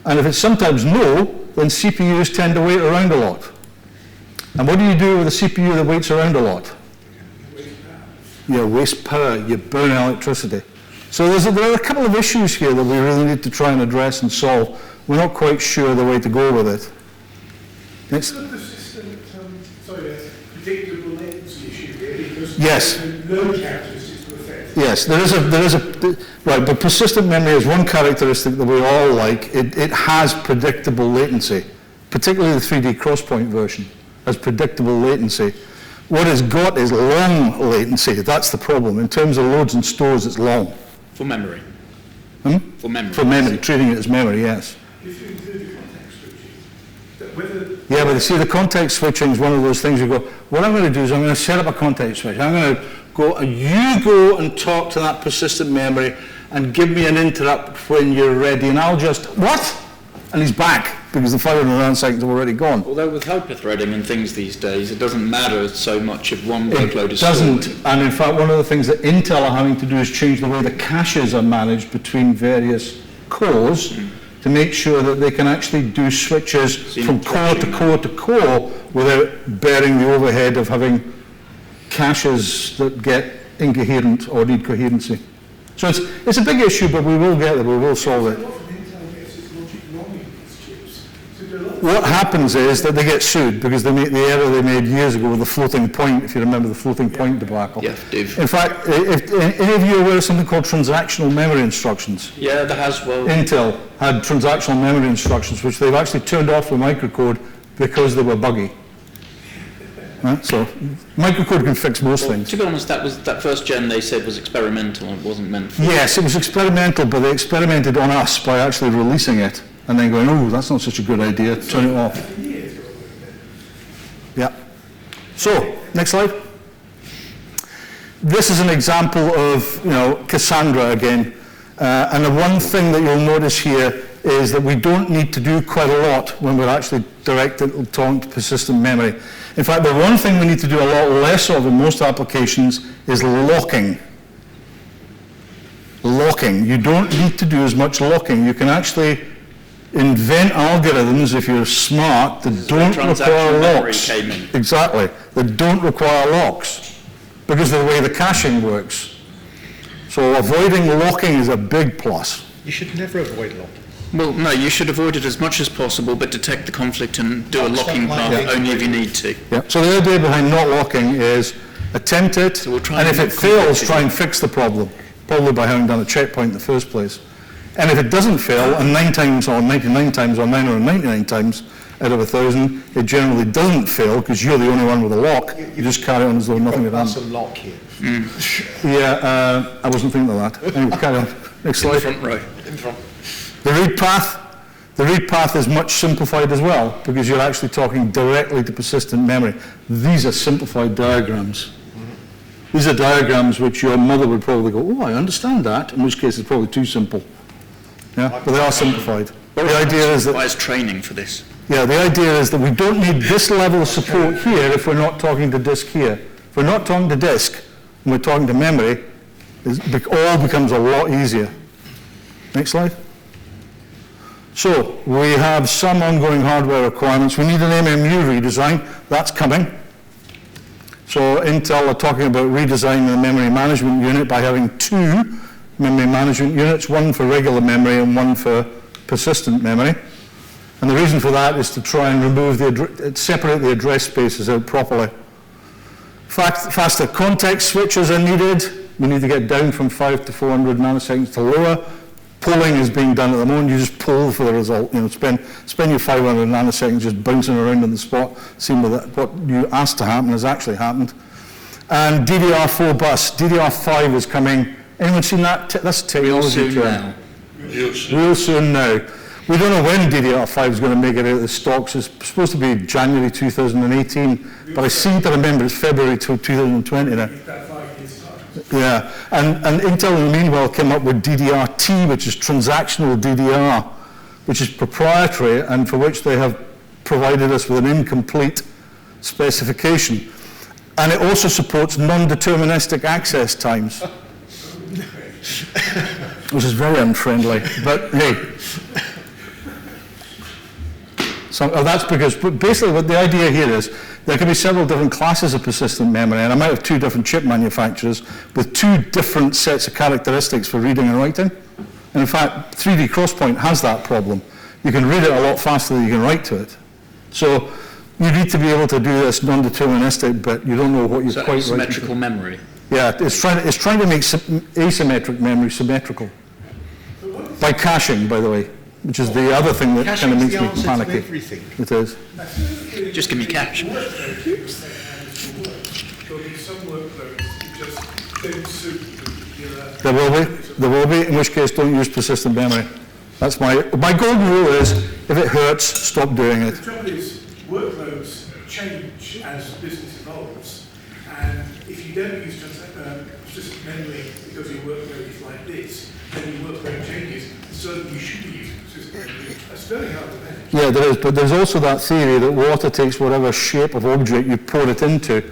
[SPEAKER 1] And if it's sometimes no, then CPUs tend to wait around a lot. And what do you do with a CPU that waits around a lot? You waste power, you burn electricity. So there are a couple of issues here that we really need to try and address and solve. We're not quite sure the way to go with it. Next.
[SPEAKER 6] Is the system, predictable latency issue really? Because
[SPEAKER 1] yes.
[SPEAKER 6] Load characteristics to affect.
[SPEAKER 1] Yes, there is a, right, but persistent memory is one characteristic that we all like. It has predictable latency, particularly the 3D crosspoint version has predictable latency. What it's got is long latency. That's the problem. In terms of loads and stores, it's long.
[SPEAKER 7] For memory. For memory.
[SPEAKER 1] For memory, treating it as memory, yes.
[SPEAKER 6] If you include the context switching, whether...
[SPEAKER 1] Yeah, but you see, the context switching is one of those things you go, what I'm going to do is I'm going to set up a context switch. I'm going to go, you go and talk to that persistent memory and give me an interrupt when you're ready, and I'll just, what? And he's back, because the 500 nanoseconds are already gone.
[SPEAKER 7] Although with hyperthreading and things these days, it doesn't matter so much if one workload is
[SPEAKER 1] It doesn't,
[SPEAKER 7] stored.
[SPEAKER 1] and in fact one of the things that Intel are having to do is change the way the caches are managed between various cores to make sure that they can actually do switches from core to core to core without bearing the overhead of having caches that get incoherent or need coherency. So it's a big issue, but we will get there, we will solve it. What happens is that they get sued because they make the error they made years ago with the floating point, if you remember the floating point debacle.
[SPEAKER 7] Yeah, Dave.
[SPEAKER 1] In fact, if any of you are aware of something called transactional memory instructions?
[SPEAKER 7] Yeah, there has, well...
[SPEAKER 1] Intel had transactional memory instructions, which they've actually turned off with microcode because they were buggy. Right? So microcode can fix most things.
[SPEAKER 7] To be honest, that first gen they said was experimental and it wasn't meant for...
[SPEAKER 1] Yes, it was experimental, but they experimented on us by actually releasing it and then going, oh, that's not such a good idea, turn it off. Yeah. So, next slide. This is an example of, Cassandra again. And the one thing that you'll notice here is that we don't need to do quite a lot when we're actually talking to persistent memory. In fact, the one thing we need to do a lot less of in most applications is locking. Locking. You don't need to do as much locking. You can actually invent algorithms, if you're smart, that don't require locks. Exactly. That don't require locks because of the way the caching works. So avoiding locking is a big plus.
[SPEAKER 8] You should never avoid locking.
[SPEAKER 7] Well, no, you should avoid it as much as possible, but detect the conflict and do a locking path only if you need to.
[SPEAKER 1] Yeah. So the idea behind not locking is attempt it,
[SPEAKER 7] So we'll try
[SPEAKER 1] and
[SPEAKER 7] and
[SPEAKER 1] if it
[SPEAKER 7] not
[SPEAKER 1] fails,
[SPEAKER 7] conflict
[SPEAKER 1] try and fix the problem, probably by having done a checkpoint in the first place. And if it doesn't fail, and 9 times or 99 times or 999 times out of 1,000, it generally doesn't fail because you're the only one with a lock. You just carry on as though nothing had
[SPEAKER 8] That's
[SPEAKER 1] happened.
[SPEAKER 8] a lock here.
[SPEAKER 1] Yeah, I wasn't thinking of that. Anyway, carry on. Next slide.
[SPEAKER 7] Front row.
[SPEAKER 8] In front.
[SPEAKER 1] The read path is much simplified as well because you're actually talking directly to persistent memory. These are simplified diagrams. These are diagrams which your mother would probably go, oh, I understand that, in which case it's probably too simple. Yeah, but they are simplified. The idea is that,
[SPEAKER 7] Requires training for this.
[SPEAKER 1] yeah, the idea is that we don't need this level of support here if we're not talking to disk here. If we're not talking to disk and we're talking to memory, it all becomes a lot easier. Next slide. So we have some ongoing hardware requirements. We need an MMU redesign. That's coming. So Intel are talking about redesigning the memory management unit by having 2 memory management units, one for regular memory and one for persistent memory. And the reason for that is to try and remove separate the address spaces out properly. Faster context switches are needed. We need to get down from 5 to 400 nanoseconds to lower. Polling is being done at the moment. You just poll for the result. You know, spend your 500 nanoseconds just bouncing around on the spot, seeing what you asked to happen has actually happened. And DDR4 bus. DDR5 is coming. Anyone seen that? That's a technology trend. Real soon now. We don't know when DDR5 is going to make it out of the stocks. It's supposed to be January 2018, but I seem to remember it's February 2020 now. Yeah, and Intel in the meanwhile came up with DDR-T, which is transactional DDR, which is proprietary and for which they have provided us with an incomplete specification. And it also supports non-deterministic access times, which is very unfriendly, but hey. So that's because basically what the idea here is there can be several different classes of persistent memory, and I might have 2 different chip manufacturers with 2 different sets of characteristics for reading and writing. And in fact, 3D Crosspoint has that problem. You can read it a lot faster than you can write to it. So you need to be able to do this non-deterministic, but you don't know what you're
[SPEAKER 7] So
[SPEAKER 1] quite
[SPEAKER 7] asymmetrical memory.
[SPEAKER 1] Yeah, it's trying to make asymmetric memory symmetrical. By caching, by the way, which is the other thing that kind of makes me panicky. It is.
[SPEAKER 7] Just give me cash.
[SPEAKER 6] There'll be some workloads that just don't suit the
[SPEAKER 1] There will be, in which case don't use persistent memory. That's my golden rule is, if it hurts, stop doing it.
[SPEAKER 6] The trouble is, workloads change as business evolves, and if you don't use persistent memory because your workload is like this, then your workload changes, so you should be using persistent memory. That's very hard to manage.
[SPEAKER 1] Yeah, there is, but there's also that theory that water takes whatever shape of object you pour it into,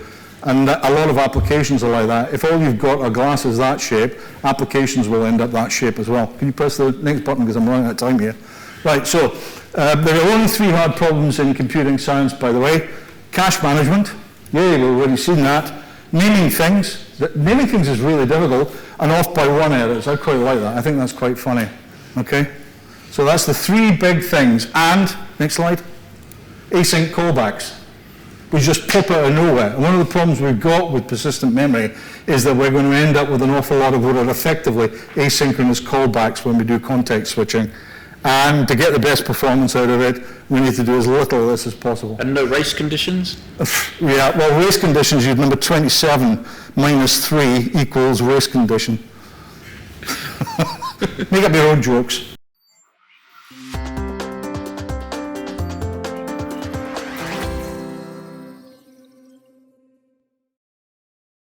[SPEAKER 1] and a lot of applications are like that. If all you've got are glasses that shape, applications will end up that shape as well. Can you press the next button because I'm running out of time here? Right, so there are only 3 hard problems in computing science, by the way. Cache management, yay, we've already seen that. Naming things is really difficult, and off by 1 errors. I quite like that. I think that's quite funny. Okay? So that's the 3 big things. And, next slide, async callbacks. We just pop out of nowhere. And one of the problems we've got with persistent memory is that we're going to end up with an awful lot of what are effectively asynchronous callbacks when we do context switching. And to get the best performance out of it, we need to do as little of this as possible.
[SPEAKER 7] And no race conditions?
[SPEAKER 1] Yeah, well, race conditions, you'd number 27 minus 3 equals race condition. Make up your own jokes.